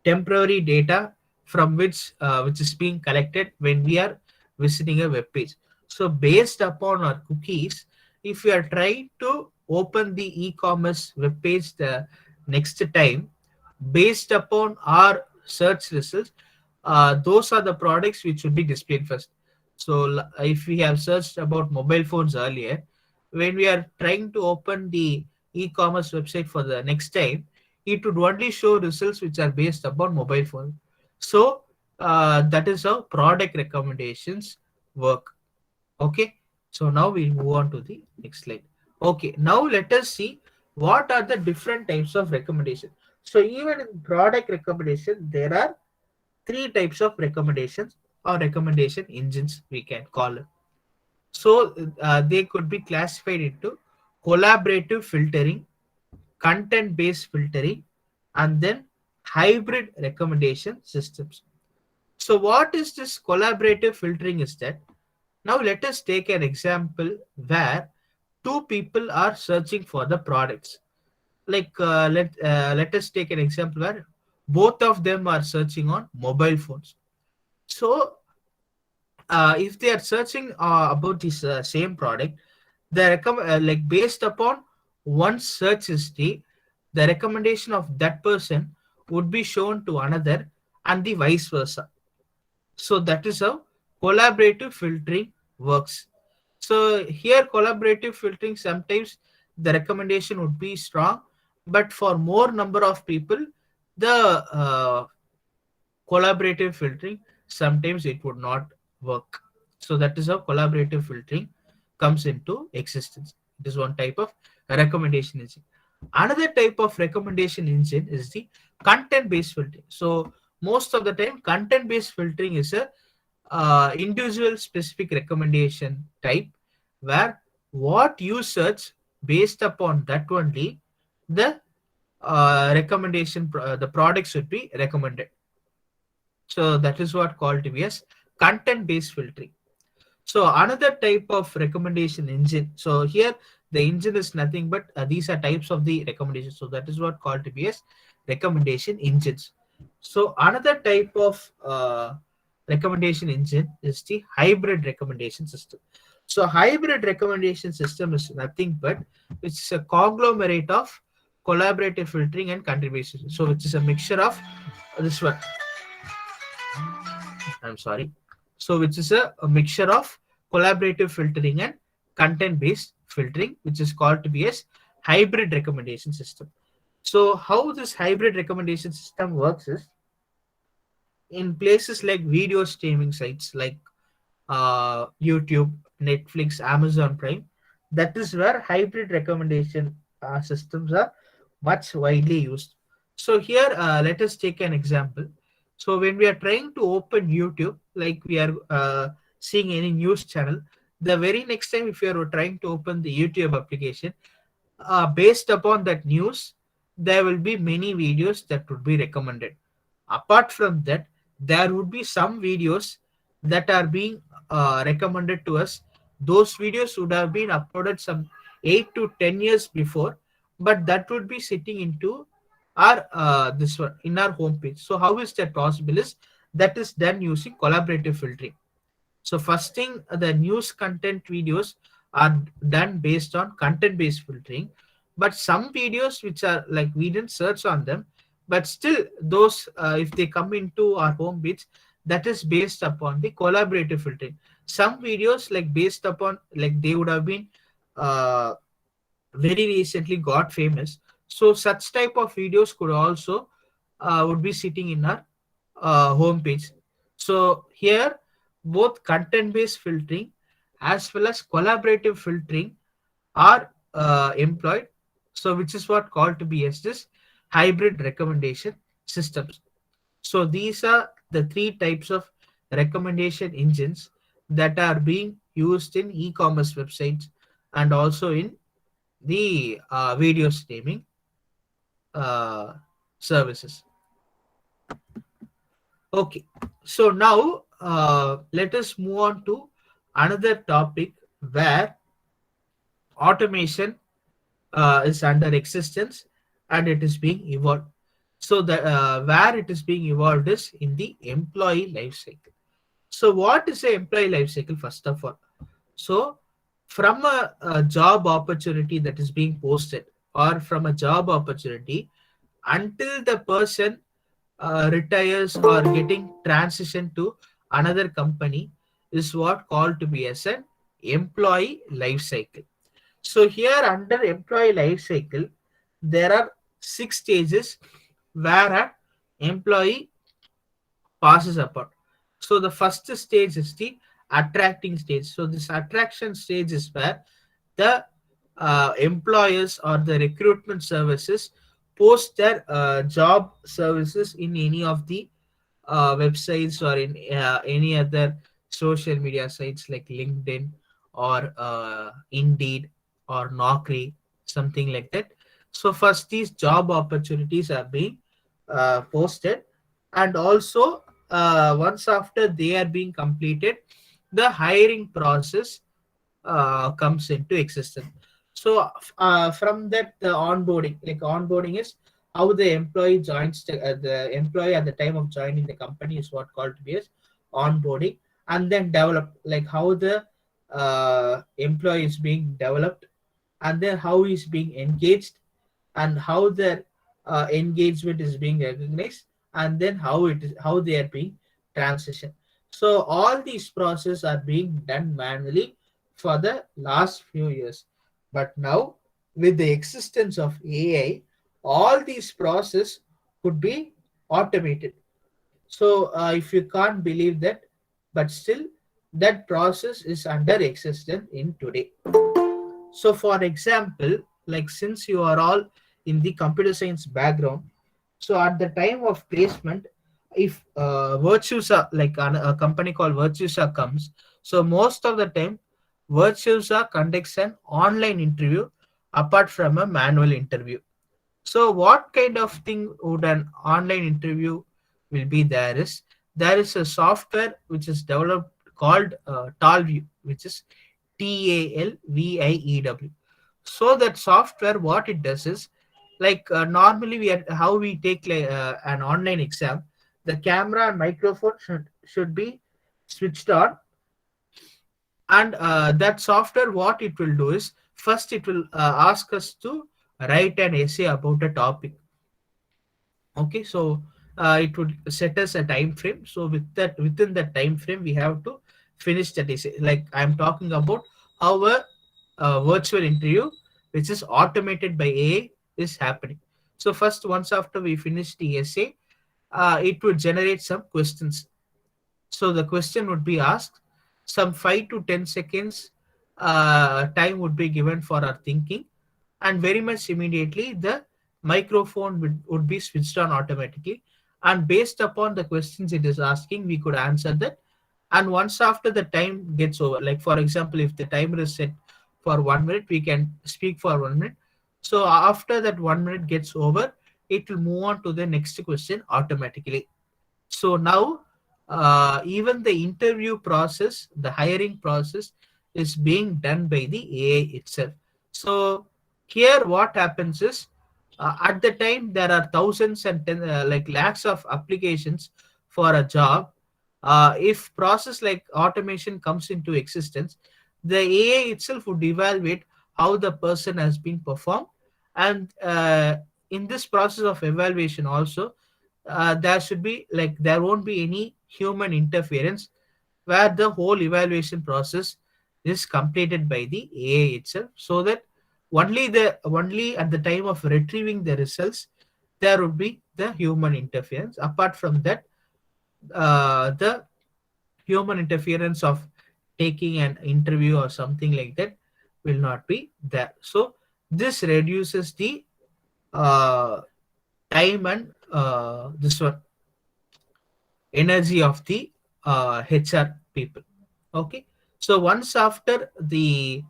temporary data from which is being collected when we are visiting a web page. So based upon our cookies, if we are trying to open the e-commerce web page the next time, based upon our search results, those are the products which should be displayed first. So if we have searched about mobile phones earlier, when we are trying to open the e-commerce website for the next time, it would only show results which are based upon mobile phone. So that is how product recommendations work. Okay, so now we move on to the next slide. Okay, now let us see what are the different types of recommendation. So even in product recommendation, there are three types of recommendations or recommendation engines we can call it. So they could be classified into collaborative filtering, content based filtering, and then hybrid recommendation systems. So what is this collaborative filtering is that, now let us take an example where two people are searching for the products. Like let us take an example where both of them are searching on mobile phones. So if they are searching about this same product, like based upon one search history, the recommendation of that person would be shown to another, and the vice versa. So that is how collaborative filtering works. So here collaborative filtering, sometimes the recommendation would be strong, but for more number of people, the collaborative filtering, sometimes it would not work. So that is how collaborative filtering comes into existence. It is one type of recommendation engine. Another type of recommendation engine is the content based filtering. So most of the time content based filtering is a individual specific recommendation type, where what you search, based upon that only the the product should be recommended. So that is what called to be as content based filtering. So another type of recommendation engine. So here the engine is nothing but these are types of the recommendations. So that is what called to be as recommendation engines. So another type of recommendation engine is the hybrid recommendation system. So hybrid recommendation system is nothing but which is a conglomerate of collaborative filtering and contribution. So which is a mixture of this one. I'm sorry. So which is a mixture of collaborative filtering and content based filtering, which is called to be as hybrid recommendation system. So how this hybrid recommendation system works is, in places like video streaming sites like YouTube, Netflix, Amazon Prime, that is where hybrid recommendation systems are much widely used. So here, let us take an example. So when we are trying to open YouTube, like we are seeing any news channel, the very next time if you are trying to open the YouTube application, based upon that news, there will be many videos that would be recommended. Apart from that, there would be some videos that are being recommended to us. Those videos would have been uploaded some 8 to 10 years before, but that would be sitting into our this one in our homepage. So how is that possible? Is that is done using collaborative filtering. So first thing, the news content videos are done based on content based filtering, but some videos which are like we didn't search on them, but still those if they come into our home page, that is based upon the collaborative filtering. Some videos like based upon like they would have been uh, very recently got famous. So such type of videos could also would be sitting in our homepage. So here both content based filtering as well as collaborative filtering are employed. So which is what called to be as this hybrid recommendation systems. So these are the three types of recommendation engines that are being used in e-commerce websites and also in the video streaming uh, services. Okay, so now let us move on to another topic where automation is under existence and it is being evolved. So the where it is being evolved is in the employee life cycle. So what is the employee life cycle first of all? So from a job opportunity that is being posted or from a job opportunity until the person retires or getting transition to another company is what called to be as an employee life cycle. So here under employee life cycle, there are 6 stages where an employee passes upon. So the first stage is the attracting stage. So this attraction stage is where the employers or the recruitment services post their job services in any of the websites or in any other social media sites like LinkedIn or Indeed or Naukri, something like that. So first these job opportunities are being posted, and also once after they are being completed, the hiring process comes into existence. So from that the onboarding, like onboarding is how the employee joins the employee at the time of joining the company is what called to be as onboarding, and then develop like how the employee is being developed, and then how he's being engaged, and how their engagement is being recognized, and then how it is how they are being transitioned. So all these processes are being done manually for the last few years, but now with the existence of AI, all these processes could be automated. So if you can't believe that, but still that process is under existence in today. So, for example, like since you are all in the computer science background, so at the time of placement, if Virtusa, like a company called Virtusa comes, so most of the time, Virtusa conducts an online interview apart from a manual interview. So, what kind of thing would an online interview will be there is a software which is developed called Talview, which is Talview. So that software, what it does is, like normally we are how we take like, an online exam, the camera and microphone should be switched on, and that software what it will do is first it will ask us to write an essay about a topic. Okay, so it would set us a time frame. So with that, within that time frame we have to finish that essay. Like I'm talking about how a virtual interview which is automated by AI is happening. So first, once after we finish the essay, it would generate some questions. So the question would be asked, some 5 to 10 seconds time would be given for our thinking, and very much immediately the microphone would be switched on automatically, and based upon the questions it is asking we could answer that. And once after the time gets over, like for example if the timer is set for 1 minute, we can speak for 1 minute. So after that 1 minute gets over, it will move on to the next question automatically. So now even the interview process, the hiring process is being done by the AI itself. So here what happens is at the time there are thousands and like lakhs of applications for a job. If process like automation comes into existence, the AI itself would evaluate how the person has been performed, and in this process of evaluation also there should be like there won't be any human interference, where the whole evaluation process is completed by the AI itself, so that only at the time of retrieving the results there would be the human interference. Apart from that, the human interference of taking an interview or something like that, will not be there. So this reduces the uh, time and this one energy of the HR people. Okay, so once after the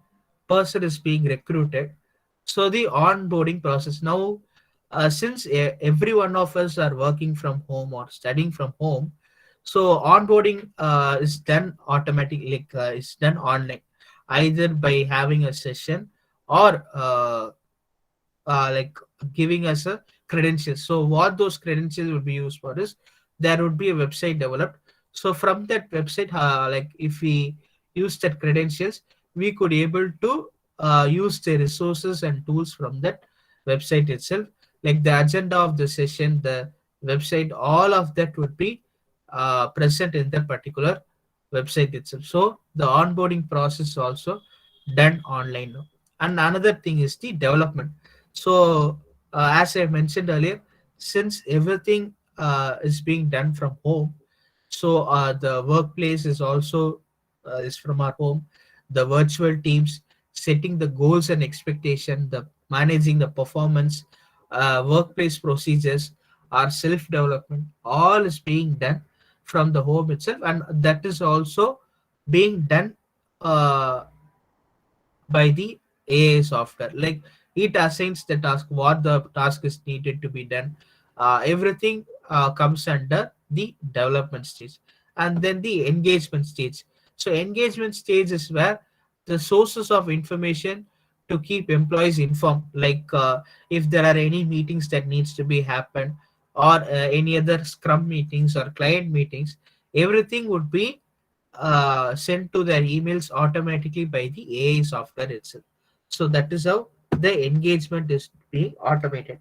person is being recruited, so the onboarding process now, since every one of us are working from home or studying from home, so onboarding is done automatically, like it's done online, either by having a session or like giving us a credentials. So what those credentials would be used for is there would be a website developed. So from that website, like if we use that credentials, we could able to use the resources and tools from that website itself, like the agenda of the session, the website, all of that would be present in that particular website itself. So the onboarding process also done online now. And another thing is the development. So, as I mentioned earlier, since everything is being done from home, so the workplace is also is from our home. The virtual teams setting the goals and expectation, the managing the performance, workplace procedures, our self development, all is being done from the home itself, and that is also being done uh, by the AI software. Like it assigns the task, what the task is needed to be done. Everything comes under the development stage, and then the engagement stage. So engagement stage is where the sources of information to keep employees informed, like if there are any meetings that needs to be happen, or any other scrum meetings or client meetings, everything would be sent to their emails automatically by the AI software itself. So that is how the engagement is being automated.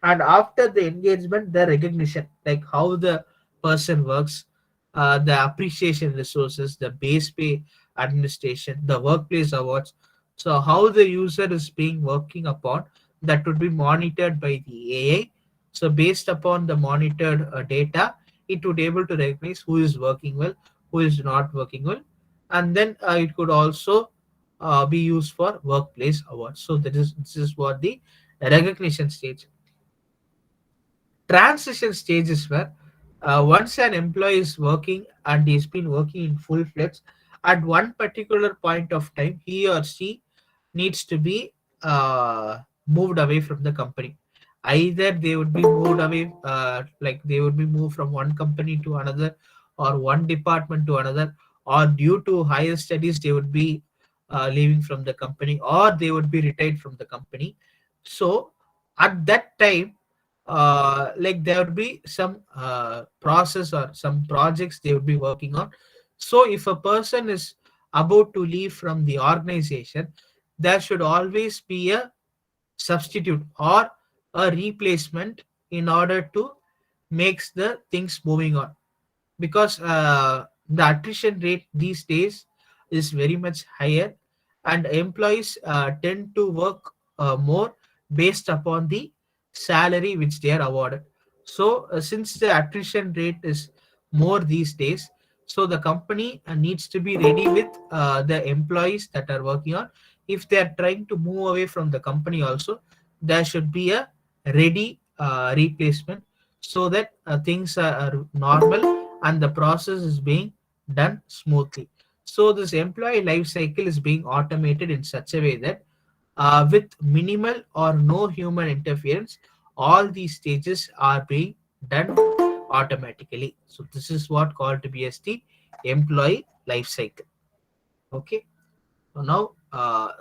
And after the engagement, the recognition, like how the person works, the appreciation resources, the base pay administration, the workplace awards. So how the user is being working upon, that would be monitored by the AI. So based upon the monitored data, it would able to recognize who is working well, who is not working well, and then it could also be used for workplace awards. So that is, this is what the recognition stage. Transition stage is where once an employee is working and he's been working in full fledged, at one particular point of time he or she needs to be moved away from the company. Either they would be moved away, like they would be moved from one company to another, or one department to another, or due to higher studies they would be leaving from the company, or they would be retired from the company. So at that time, like there would be some process or some projects they would be working on. So if a person is about to leave from the organization, there should always be a substitute or a replacement in order to makes the things moving on, because the attrition rate these days is very much higher, and employees tend to work more based upon the salary which they are awarded. So since the attrition rate is more these days, so the company needs to be ready with the employees that are working on. If they are trying to move away from the company also, there should be a ready replacement, so that things are normal and the process is being done smoothly. So this employee life cycle is being automated in such a way that with minimal or no human interference, all these stages are being done automatically. So this is what called to be as the employee life cycle. Okay. So now,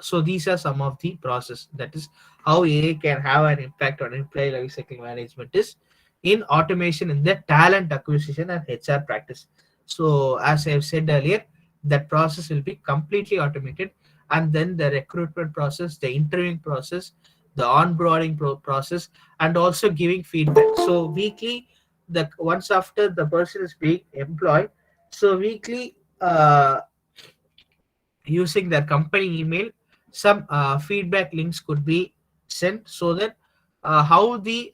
so these are some of the process. That is how AI can have an impact on employee lifecycle management is in automation in the talent acquisition and HR practice. So as I have said earlier, that process will be completely automated, and then the recruitment process, the interviewing process, the onboarding process, and also giving feedback. So weekly, the once after the person is being employed, so weekly. Using their company email, some feedback links could be sent, so that how the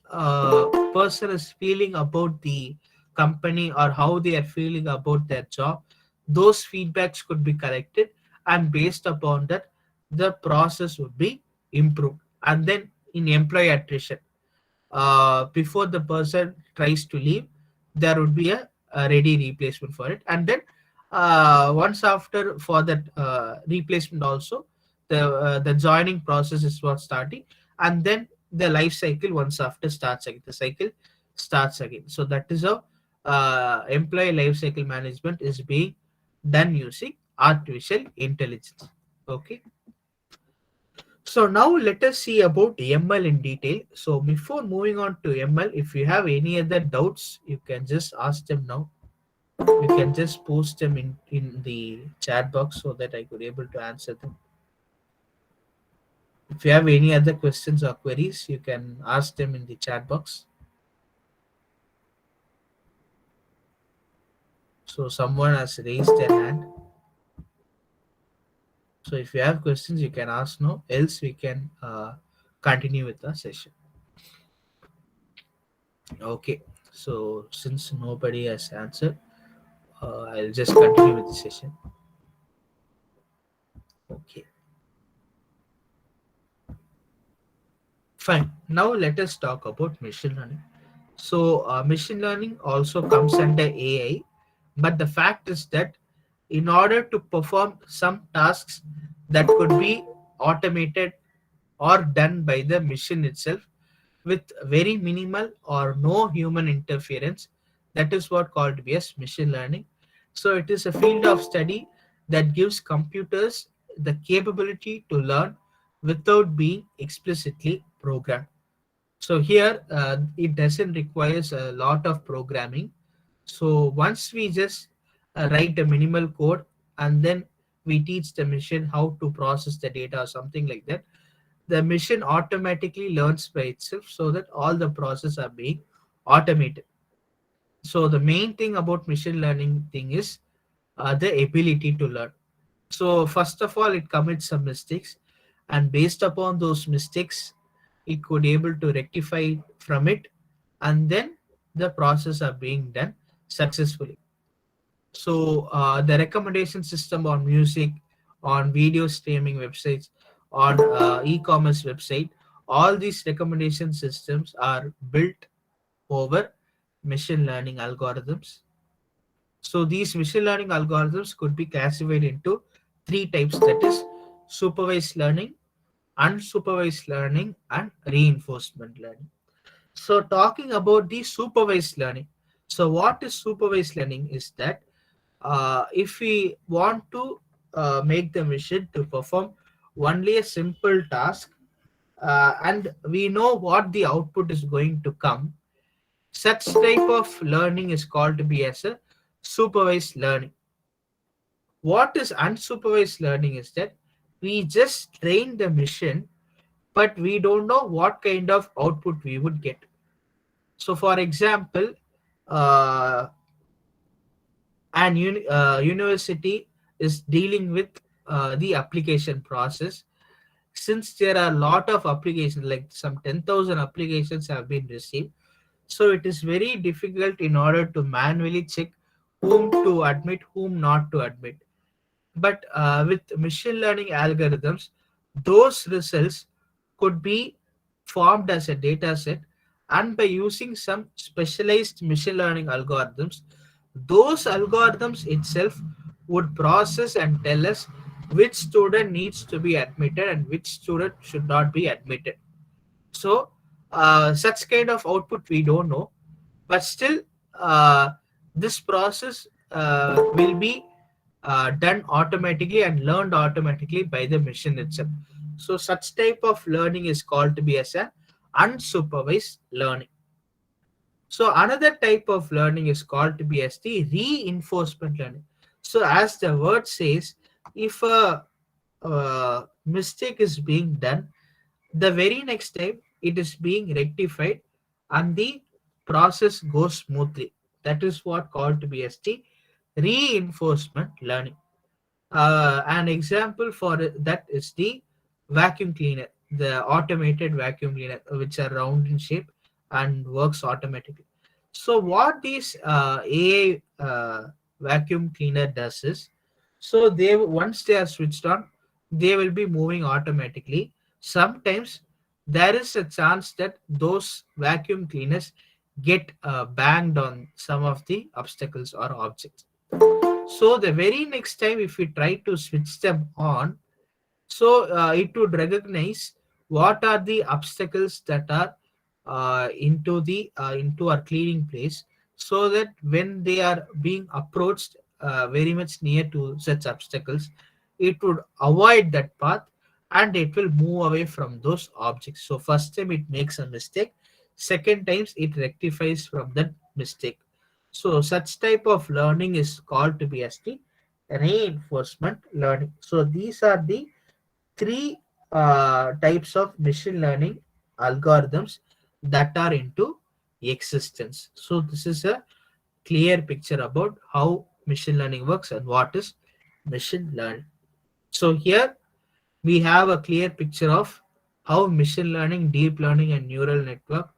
person is feeling about the company or how they are feeling about their job, those feedbacks could be collected, and based upon that the process would be improved. And then in employee attrition, before the person tries to leave, there would be a ready replacement for it. And then once after for that replacement also, the joining process is what starting, and then the life cycle once after starts again, the cycle starts again. So that is how employee life cycle management is being done using artificial intelligence. Okay, so now let us see about ML in detail. So before moving on to ML, if you have any other doubts, you can just ask them now. You can just post them in the chat box so that I could able to answer them. If you have any other questions or queries, you can ask them in the chat box. So someone has raised their hand. So if you have questions, you can ask now. Else we can continue with the session. Okay. So since nobody has answered, I'll just continue with the session. Okay. Fine. Now let us talk about machine learning. So machine learning also comes under AI, but the fact is that in order to perform some tasks that could be automated or done by the machine itself with very minimal or no human interference, that is what called to be as machine learning. So it is a field of study that gives computers the capability to learn without being explicitly programmed. So here it doesn't requires a lot of programming. So once we just write a minimal code, and then we teach the machine how to process the data or something like that, the machine automatically learns by itself, so that all the process are being automated. So the main thing about machine learning thing is the ability to learn. So first of all, it commits some mistakes, and based upon those mistakes, it could able to rectify from it, and then the process are being done successfully. So the recommendation system on music, on video streaming websites, on e-commerce website, all these recommendation systems are built over machine learning algorithms. So these machine learning algorithms could be classified into three types, that is supervised learning, unsupervised learning, and reinforcement learning. So talking about the supervised learning. So what is supervised learning is that if we want to make the machine to perform only a simple task, and we know what the output is going to come, such type of learning is called to be as a supervised learning. What is unsupervised learning is that we just train the machine, but we don't know what kind of output we would get. So for example, uh, university is dealing with the application process. Since there are a lot of applications, like some 10,000 applications have been received, so it is very difficult in order to manually check whom to admit, whom not to admit. But with machine learning algorithms, those results could be formed as a data set, and by using some specialized machine learning algorithms, those algorithms itself would process and tell us which student needs to be admitted and which student should not be admitted. So such kind of output we don't know, but still uh, this process will be done automatically and learned automatically by the machine itself. So such type of learning is called to be as a unsupervised learning. So another type of learning is called to be as the reinforcement learning. So as the word says, if a mistake is being done, the very next time it is being rectified and the process goes smoothly. That is what called to be as the reinforcement learning. An example for that is the vacuum cleaner, the automated vacuum cleaner, which are round in shape and works automatically. So what this AI vacuum cleaner does is, so they once they are switched on, they will be moving automatically. Sometimes there is a chance that those vacuum cleaners get banged on some of the obstacles or objects. So the very next time if we try to switch them on, so it would recognize what are the obstacles that are into our cleaning place, so that when they are being approached very much near to such obstacles, it would avoid that path and it will move away from those objects. So first time it makes a mistake, second times it rectifies from that mistake. So such type of learning is called to be as the reinforcement learning. So these are the three types of machine learning algorithms that are into existence. So this is a clear picture about how machine learning works and what is machine learning. So here we have a clear picture of how machine learning, deep learning, and neural network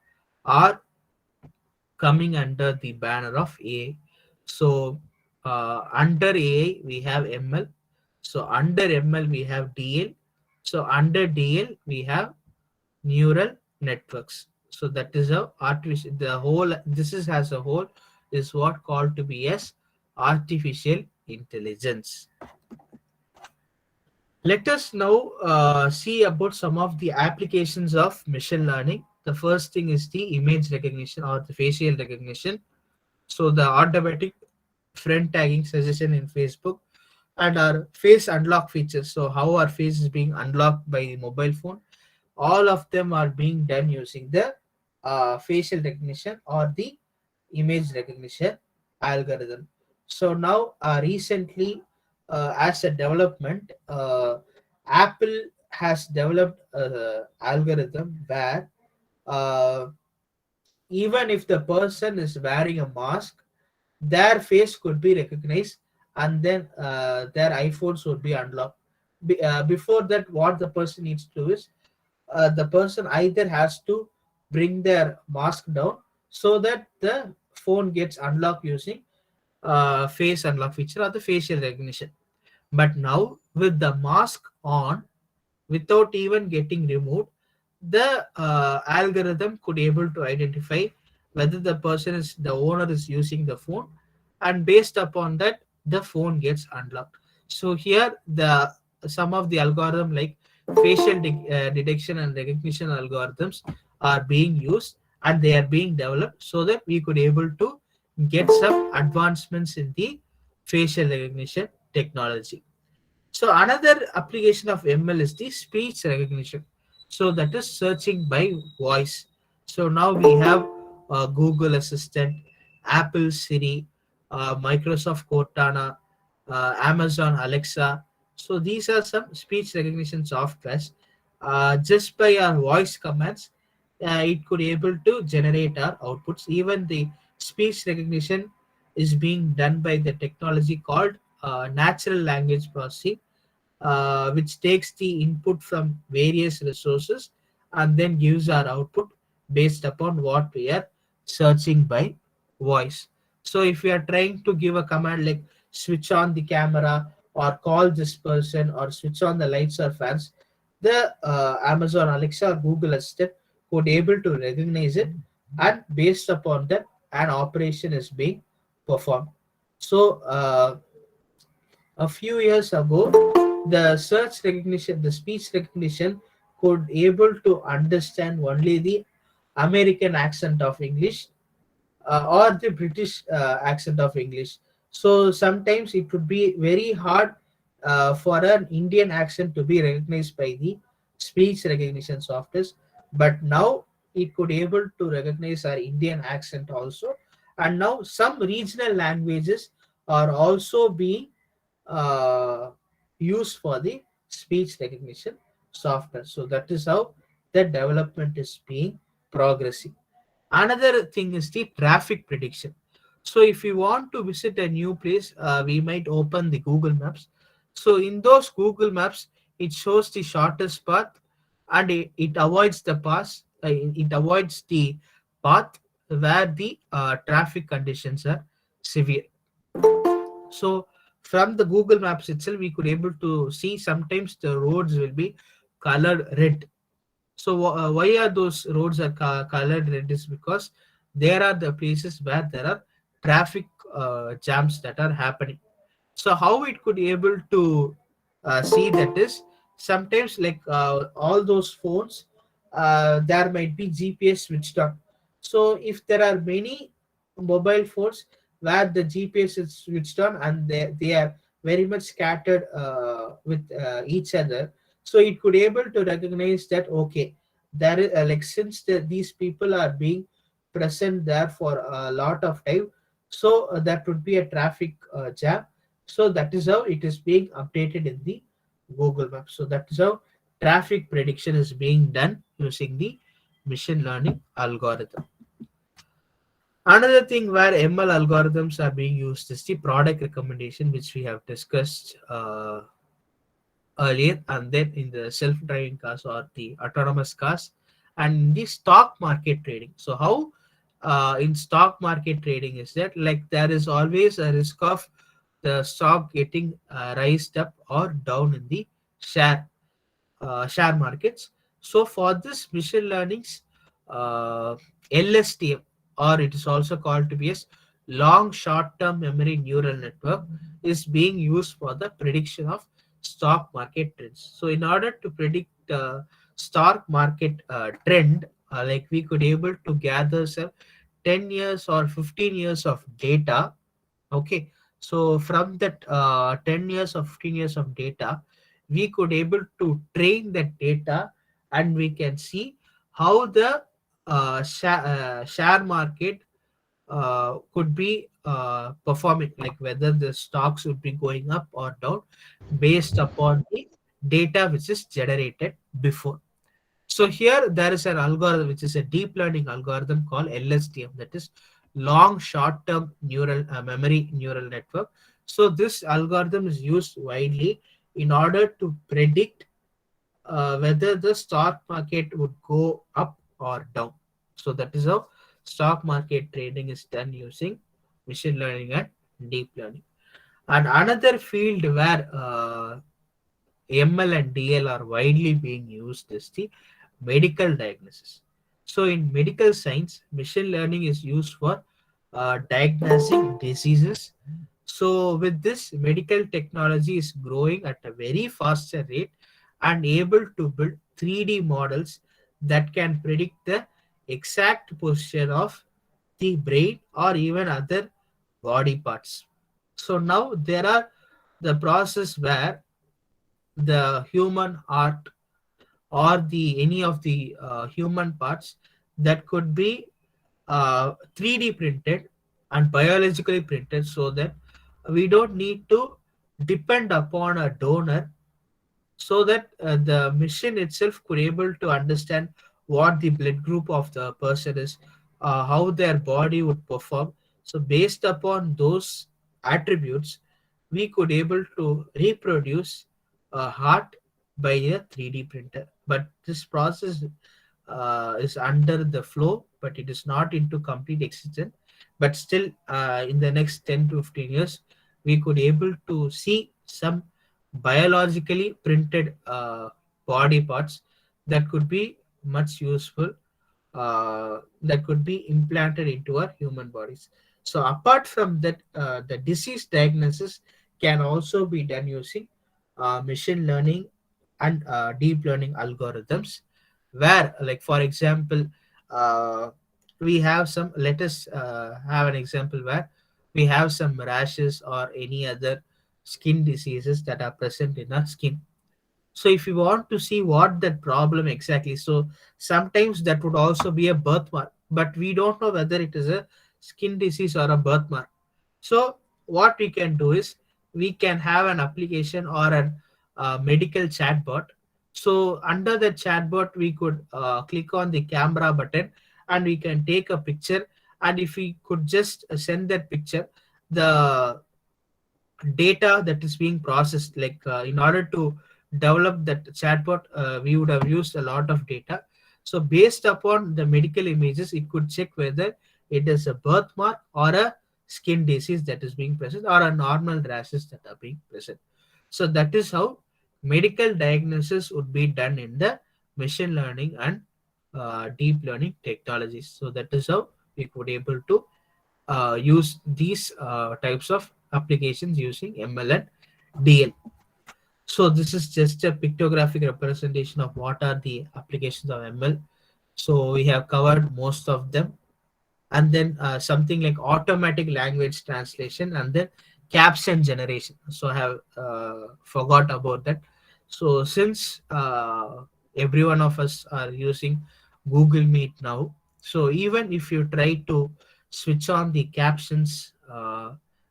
are coming under the banner of AI. So under AI we have ML. So under ML we have DL. So under DL we have neural networks. So that is a artificial. The whole this is as a whole is what called to be as artificial intelligence. Let us now see about some of the applications of machine learning. The first thing is the image recognition or the facial recognition. So the automatic friend tagging suggestion in Facebook and our face unlock features. So how our face is being unlocked by the mobile phone. All of them are being done using the facial recognition or the image recognition algorithm. So now recently as a development, Apple has developed a algorithm where uh, even if the person is wearing a mask, their face could be recognized and then their iPhones would be unlocked. Before that, what the person needs to do is the person either has to bring their mask down so that the phone gets unlocked using face unlock feature or the facial recognition. But now with the mask on, without even getting removed, the algorithm could able to identify whether the person is the owner is using the phone, and based upon that the phone gets unlocked. So here the some of the algorithm like facial detection and recognition algorithms are being used and they are being developed so that we could able to get some advancements in the facial recognition technology. So another application of ML is the speech recognition. So that is searching by voice. So now we have Google Assistant, Apple Siri, Microsoft Cortana, Amazon Alexa. So these are some speech recognition softwares. Just by our voice commands, it could able to generate our outputs. Even the speech recognition is being done by the technology called natural language processing, which takes the input from various resources and then gives our output based upon what we are searching by voice. So if we are trying to give a command like switch on the camera or call this person or switch on the lights or fans, the Amazon Alexa or Google Assistant could able to recognize it, and based upon that an operation is being performed. So a few years ago, the search recognition, the speech recognition could able to understand only the American accent of English or the British accent of English. So sometimes it would be very hard for an Indian accent to be recognized by the speech recognition software. But now it could able to recognize our Indian accent also. And now some regional languages are also being uh, used for the speech recognition software. So that is how the development is being progressing. Another thing is the traffic prediction. So if we want to visit a new place, we might open the Google Maps. So in those Google Maps, it shows the shortest path and it avoids the path. It avoids the path where the traffic conditions are severe. So from the Google Maps itself, we could able to see sometimes the roads will be colored red. So why are those roads are colored red is because there are the places where there are traffic jams that are happening. So how it could able to see that is sometimes like all those phones, there might be GPS switched on. So if there are many mobile phones where the GPS is switched on and they are very much scattered with each other, so it could able to recognize that okay, there is like since these people are being present there for a lot of time, so that would be a traffic jam. So that is how it is being updated in the Google Maps. So that is how traffic prediction is being done using the machine learning algorithm. Another thing where ML algorithms are being used is the product recommendation, which we have discussed earlier, and then in the self-driving cars or the autonomous cars, and in the stock market trading. So how in stock market trading is that like there is always a risk of the stock getting raised up or down in the share share markets. So for this machine learning's LSTM, or it is also called to be as long short-term memory neural network, is being used for the prediction of stock market trends. So in order to predict stock market trend, like we could able to gather some 10 years or 15 years of data. Okay, so from that 10 years or 15 years of data, we could able to train that data, and we can see how the share market could be performing, like whether the stocks would be going up or down based upon the data which is generated before. So here there is an algorithm which is a deep learning algorithm called LSTM, that is long short term neural memory neural network. So this algorithm is used widely in order to predict whether the stock market would go up or down. So that is how stock market trading is done using machine learning and deep learning. And another field where ML and DL are widely being used is the medical diagnosis. So, in medical science, machine learning is used for diagnosing diseases. So, with this, medical technology is growing at a very faster rate and able to build 3D models that can predict the exact position of the brain or even other body parts. So, now there are the process where the human heart or the any of the human parts that could be 3D printed and biologically printed, so that we don't need to depend upon a donor, so that the machine itself could able to understand what the blood group of the person is, how their body would perform. So based upon those attributes, we could able to reproduce a heart by a 3D printer. But this process is under the flow, but it is not into complete extension. But still, in the next 10 to 15 years, we could able to see some biologically printed body parts that could be much useful, that could be implanted into our human bodies. So apart from that, the disease diagnosis can also be done using machine learning and deep learning algorithms, where like for example, uh, we have some, let us have an example where we have some rashes or any other skin diseases that are present in our skin. So if you want to see what that problem exactly, so sometimes that would also be a birthmark, but we don't know whether it is a skin disease or a birthmark. So what we can do is we can have an application or an medical chatbot. So under the chatbot, we could click on the camera button and we can take a picture. And if we could just send that picture, the data that is being processed, like in order to develop that chatbot, we would have used a lot of data. So based upon the medical images, it could check whether it is a birthmark or a skin disease that is being present or a normal rashes that are being present. So that is how medical diagnosis would be done in the machine learning and deep learning technologies. So that is how we could able to use these types of applications using ML and DL. So this is just a pictographic representation of what are the applications of ML. So we have covered most of them, and then something like automatic language translation, and then caption generation. So I have forgot about that. So since every one of us are using Google Meet now, so even if you try to switch on the captions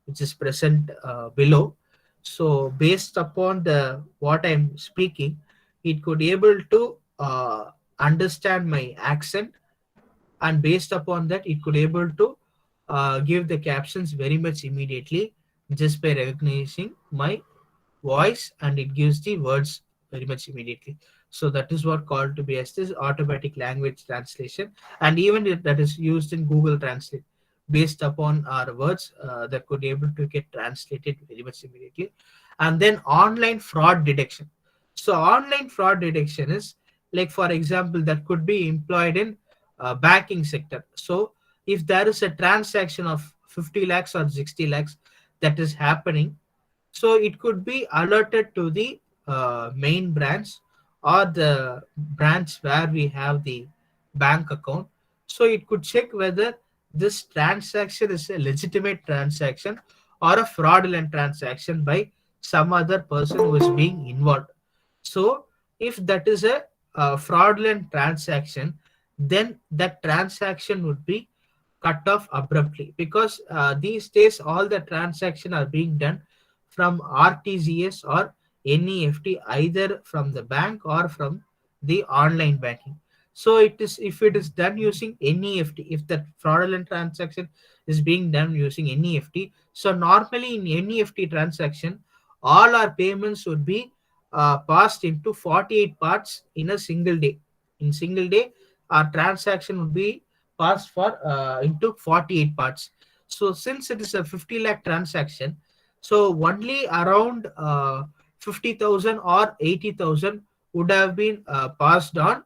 which is present below, so based upon the what I'm speaking, it could able to understand my accent, and based upon that it could able to give the captions very much immediately just by recognizing my voice, and it gives the words very much immediately. So that is what called to be as this automatic language translation, and even if that is used in Google Translate, based upon our words that could able to get translated very much immediately. And then online fraud detection. So online fraud detection is, like for example, that could be employed in banking sector. So if there is a transaction of 50 lakhs or 60 lakhs that is happening, so it could be alerted to the main branch or the branch where we have the bank account. So it could check whether this transaction is a legitimate transaction or a fraudulent transaction by some other person who is being involved. So if that is a fraudulent transaction, then that transaction would be cut off abruptly, because these days all the transaction are being done from RTGS or NEFT, either from the bank or from the online banking. So it is, if it is done using NEFT, if that fraudulent transaction is being done using NEFT, so normally in NEFT transaction, all our payments would be passed into 48 parts in a single day. In single day, our transaction would be passed for into 48 parts. So since it is a 50 lakh transaction, so only around 50,000 or 80,000 would have been passed on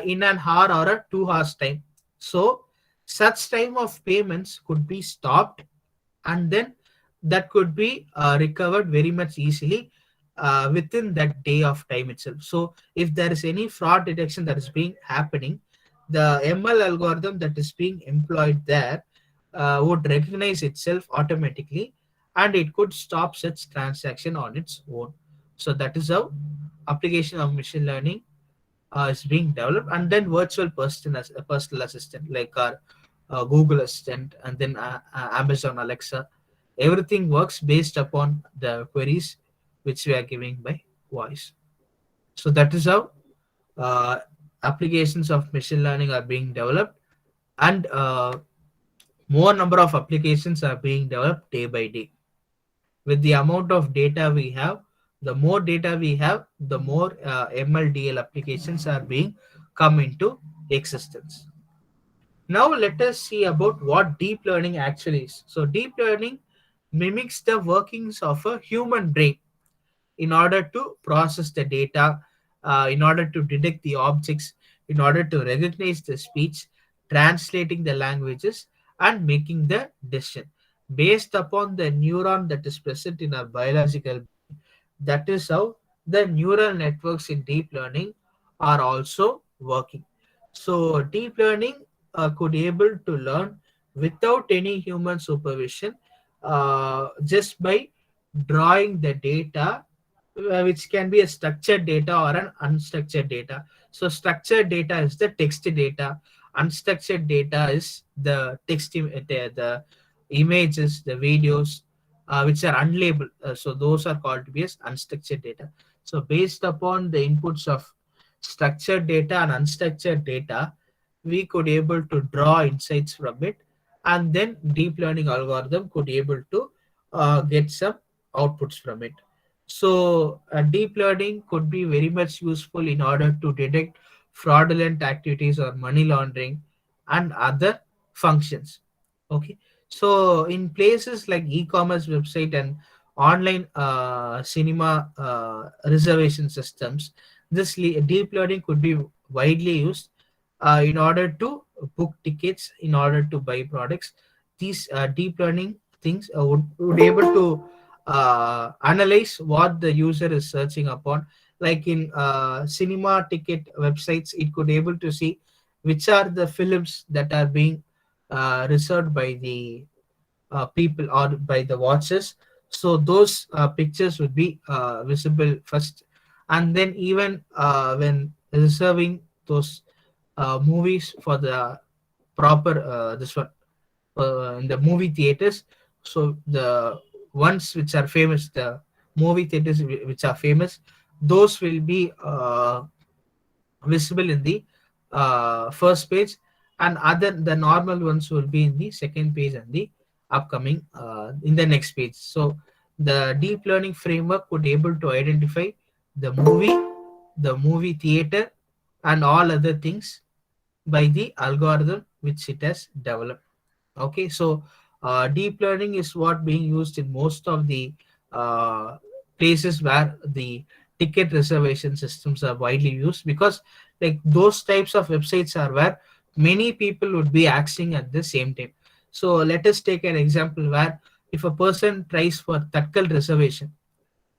in an hour or a 2 hours time. So such time of payments could be stopped, and then that could be recovered very much easily within that day of time itself. So if there is any fraud detection that is being happening, the ML algorithm that is being employed there would recognize itself automatically, and it could stop such transaction on its own. So that is how application of machine learning is being developed. And then virtual personal assistant like our Google Assistant, and then Amazon Alexa, everything works based upon the queries which we are giving by voice. So that is how uh, applications of machine learning are being developed, and more number of applications are being developed day by day. With the amount of data we have, the more data we have, the more MLDL applications are being come into existence. Now let us see about what deep learning actually is. So deep learning mimics the workings of a human brain in order to process the data, in order to detect the objects, in order to recognize the speech, translating the languages, and making the decision based upon the neuron that is present in our biological brain. That is how the neural networks in deep learning are also working. So deep learning could able to learn without any human supervision, just by drawing the data, which can be a structured data or an unstructured data. So structured data is the text data, unstructured data is the the images, the videos which are unlabeled. So those are called to be as unstructured data. So based upon the inputs of structured data and unstructured data, we could able to draw insights from it, and then deep learning algorithm could able to get some outputs from it. So deep learning could be very much useful in order to detect fraudulent activities or money laundering and other functions. Okay. So in places like e-commerce website and online cinema reservation systems, this deep learning could be widely used in order to book tickets, in order to buy products. These deep learning things would able to analyze what the user is searching upon. Like in cinema ticket websites, it could able to see which are the films that are being reserved by the people or by the watchers. So those pictures would be visible first, and then even when reserving those movies for the proper this one in the movie theaters. So the ones which are famous, the movie theaters which are famous, those will be visible in the first page, and other the normal ones will be in the second page and the upcoming in the next page. So the deep learning framework would able to identify the movie, the movie theater, and all other things by the algorithm which it has developed. Okay, so deep learning is what being used in most of the uh, places where the ticket reservation systems are widely used, because like those types of websites are where many people would be accessing at the same time. So let us take an example where if a person tries for Tatkal reservation,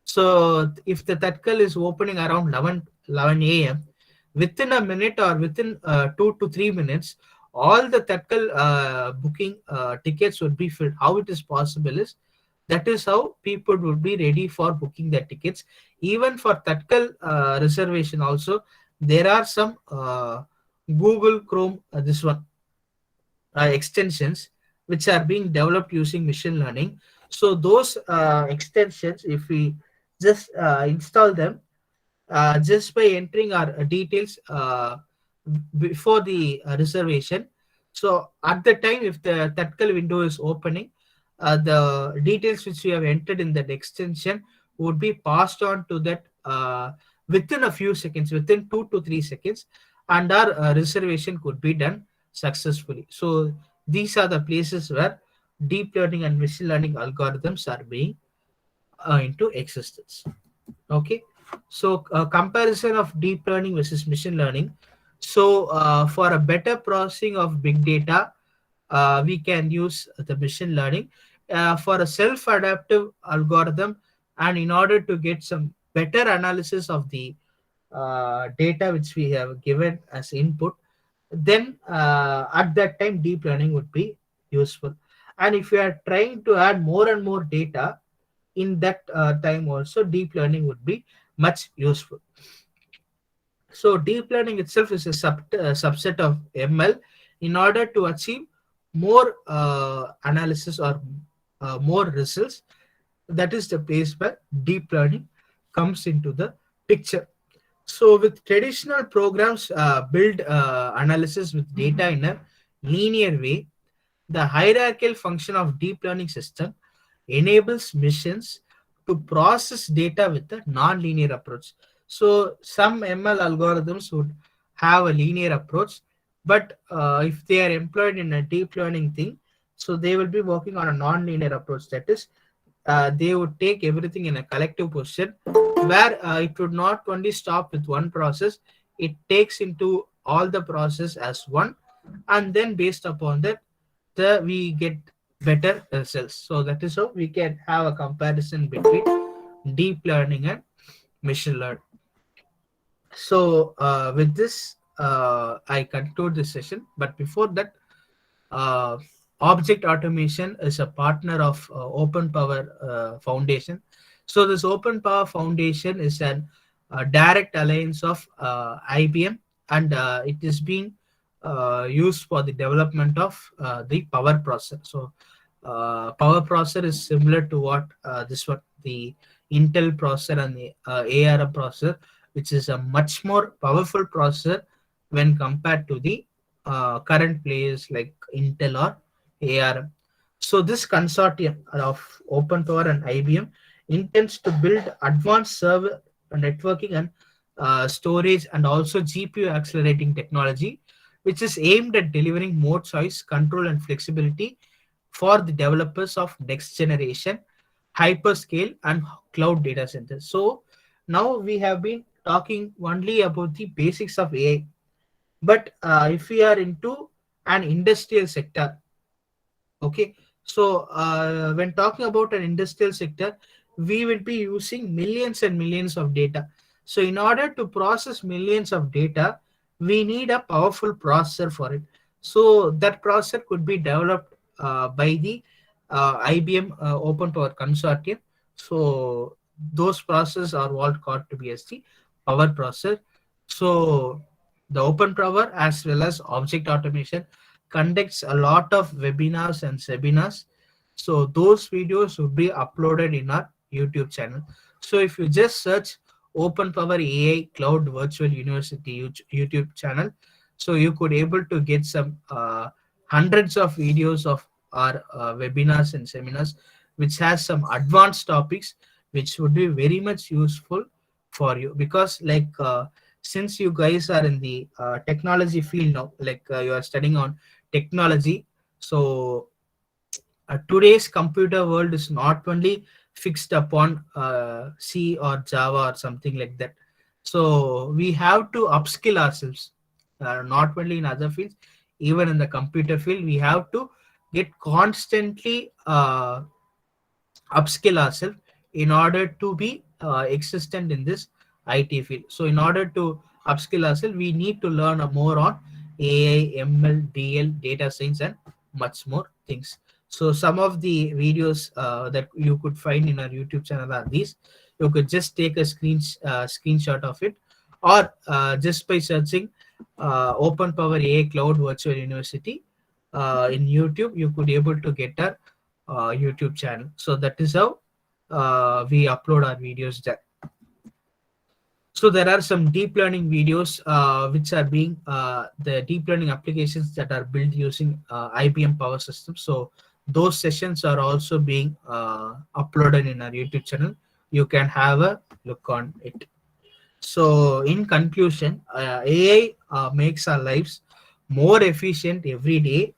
so if the Tatkal is opening around 11 a.m., within a minute or within 2 to 3 minutes, all the Tatkal booking tickets would be filled. How it is possible is that is how people would be ready for booking their tickets. Even for Tatkal reservation also, there are some Google Chrome, this one extensions which are being developed using machine learning. So those extensions, if we just install them just by entering our details before the reservation. So at the time, if the Tatkal window is opening, the details which we have entered in that extension would be passed on to that within a few seconds, within 2 to 3 seconds, and our reservation could be done successfully. So these are the places where deep learning and machine learning algorithms are being into existence. Okay, so comparison of deep learning versus machine learning. So for a better processing of big data, we can use the machine learning for a self-adaptive algorithm, and in order to get some better analysis of the data which we have given as input, then at that time deep learning would be useful. And if we are trying to add more and more data, in that time also deep learning would be much useful. So deep learning itself is a subset of ML. In order to achieve more analysis or more results, that is the place where deep learning comes into the picture. So with traditional programs build analysis with data in a linear way, the hierarchical function of deep learning system enables machines to process data with a non-linear approach. So some ML algorithms would have a linear approach, but if they are employed in a deep learning thing, so they will be working on a non-linear approach. That is, they would take everything in a collective position, where it would not only stop with one process, it takes into all the process as one, and then based upon that, we get better results. So that is how we can have a comparison between deep learning and machine learning. So with this, I conclude this session. But before that, uh, Object Automation is a partner of Open Power Foundation. So this Open Power Foundation is an direct alliance of IBM, and it is being used for the development of the power processor. So power processor is similar to what this one, the Intel processor and the ARM processor, which is a much more powerful processor when compared to the current players like Intel or ARM. So this consortium of OpenPower and IBM intends to build advanced server networking and storage, and also GPU accelerating technology, which is aimed at delivering more choice, control, and flexibility for the developers of next generation hyperscale and cloud data centers. So now we have been talking only about the basics of AI, but if we are into an industrial sector, okay, so when talking about an industrial sector, we will be using millions and millions of data. So in order to process millions of data, we need a powerful processor for it. So that processor could be developed by the IBM Open Power Consortium. So those processors are what called to be as the power processor. So the Open Power as well as object automation conducts a lot of webinars and seminars. So those videos would be uploaded in our YouTube channel. So if you just search Open Power AI Cloud Virtual University YouTube channel, so you could able to get some hundreds of videos of our webinars and seminars, which has some advanced topics, which would be very much useful for you, because since you guys are in the technology field now, you are studying on technology. So today's computer world is not only fixed upon C or Java or something like that. So we have to upskill ourselves, not only in other fields, even in the computer field. We have to get constantly upskill ourselves in order to be existent in this IT field. So in order to upskill ourselves, we need to learn more on AI, ML, DL, data science, and much more things. So some of the videos that you could find in our YouTube channel are these. You could just take a screenshot of it, or just by searching Open Power AI Cloud Virtual University in YouTube, you could able to get our YouTube channel. So that is how we upload our videos there. So there are some deep learning videos which are being the deep learning applications that are built using IBM Power Systems. So those sessions are also being uploaded in our YouTube channel. You can have a look on it. So in conclusion, AI makes our lives more efficient every day,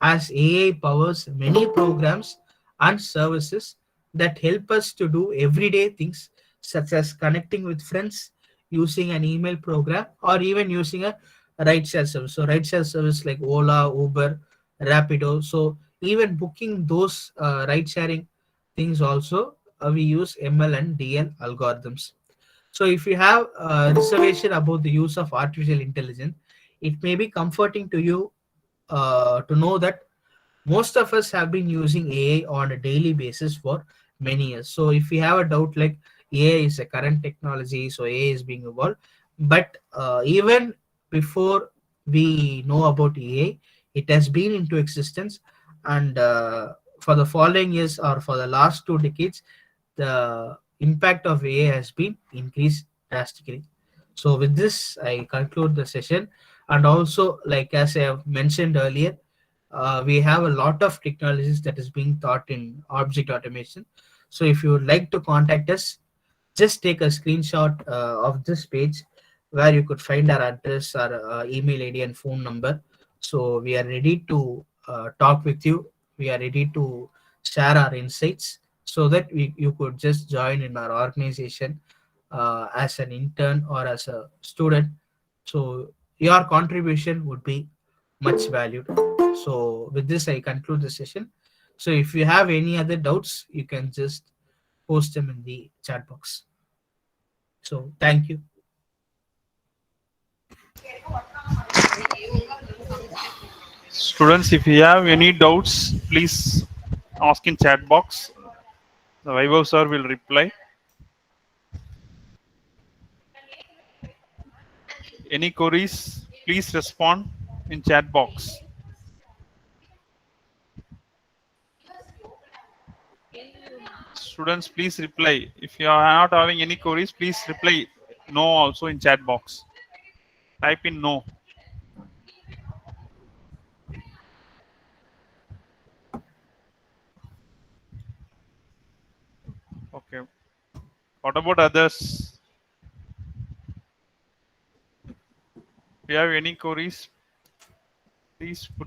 as AI powers many programs and services that help us to do everyday things, such as connecting with friends, using an email program, or even using a ride share service. So ride share service like Ola, Uber, Rapido. So even booking those ride sharing things also, we use ML and DL algorithms. So if you have a reservation about the use of artificial intelligence, it may be comforting to you to know that most of us have been using AI on a daily basis for many years. So if we have a doubt like AI is a current technology, so AI is being evolved, but even before we know about AI, it has been into existence, and for the following years or for the last 2 decades, the impact of AI has been increased drastically. So with this, I conclude the session. And also, like as I have mentioned earlier, we have a lot of technologies that is being taught in object automation. So if you would like to contact us, just take a screenshot of this page, where you could find our address, our email ID and phone number. So we are ready to talk with you. We are ready to share our insights, so that you could just join in our organization as an intern or as a student. So your contribution would be much valued. So with this, I conclude the session. So if you have any other doubts, you can just post them in the chat box. So thank you. Students, if you have any doubts, please ask in chat box. The Vaibhav sir will reply. Any queries, please respond in chat box. Students, please reply. If you are not having any queries, please reply no also in chat box. Type in no. Okay. What about others? If you have any queries, please put.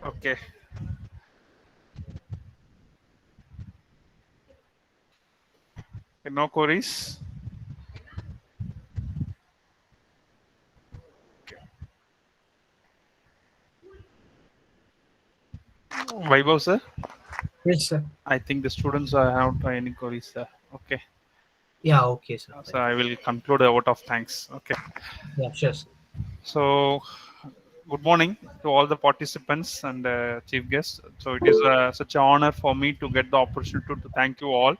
Okay. No queries. Okay. Vaibhav sir, Yes, sir. I think the students have any queries, sir. Okay. Yeah, okay, sir. So I will conclude a vote of thanks. Okay. Yeah, sure, sir. So, good morning to all the participants and chief guests. So, it is such an honor for me to get the opportunity to thank you all.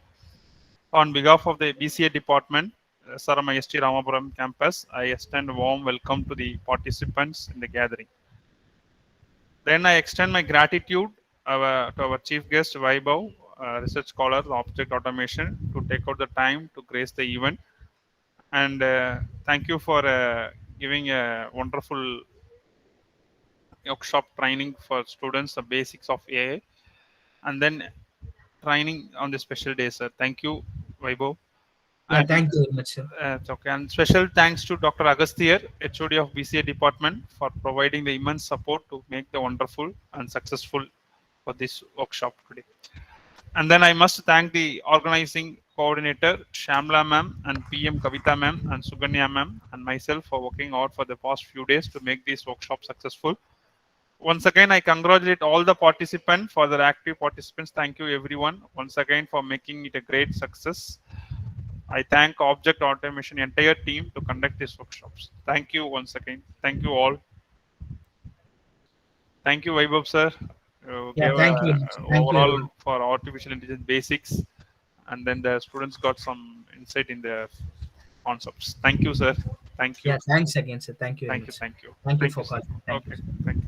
On behalf of the BCA department, Saram IST Ramapuram campus, I extend a warm welcome to the participants in the gathering. Then I extend my gratitude to our chief guest, Vaibhav, research scholar, object automation, to take out the time to grace the event. And thank you for giving a wonderful workshop training for students, the basics of AI, and then training on the special day, sir. Thank you, Vaibhav. Yeah, And thank you very much, sir. it's okay. And special thanks to Dr. Agasthiar, HOD of BCA department, for providing the immense support to make the wonderful and successful for this workshop today. And then I must thank the organizing coordinator, Shamla ma'am, and PM Kavita ma'am, and Suganya ma'am, and myself for working out for the past few days to make this workshop successful. Once again, I congratulate all the participants for their active participants. Thank you, everyone, once again for making it a great success. I thank Object Automation entire team to conduct these workshops. Thank you once again. Thank you all. Thank you, Vaibhav sir. You Yeah, gave thank you a very much, sir. Thank you, overall everyone. for artificial intelligence basics, and then the students got some insight in the concepts. Thank you, sir. Thank you. Yeah, thanks again, sir. Thank you very Thank you. much, sir. Thank you. Thank you Thank you, for sir. calling. Thank you, Okay. sir. Thank you.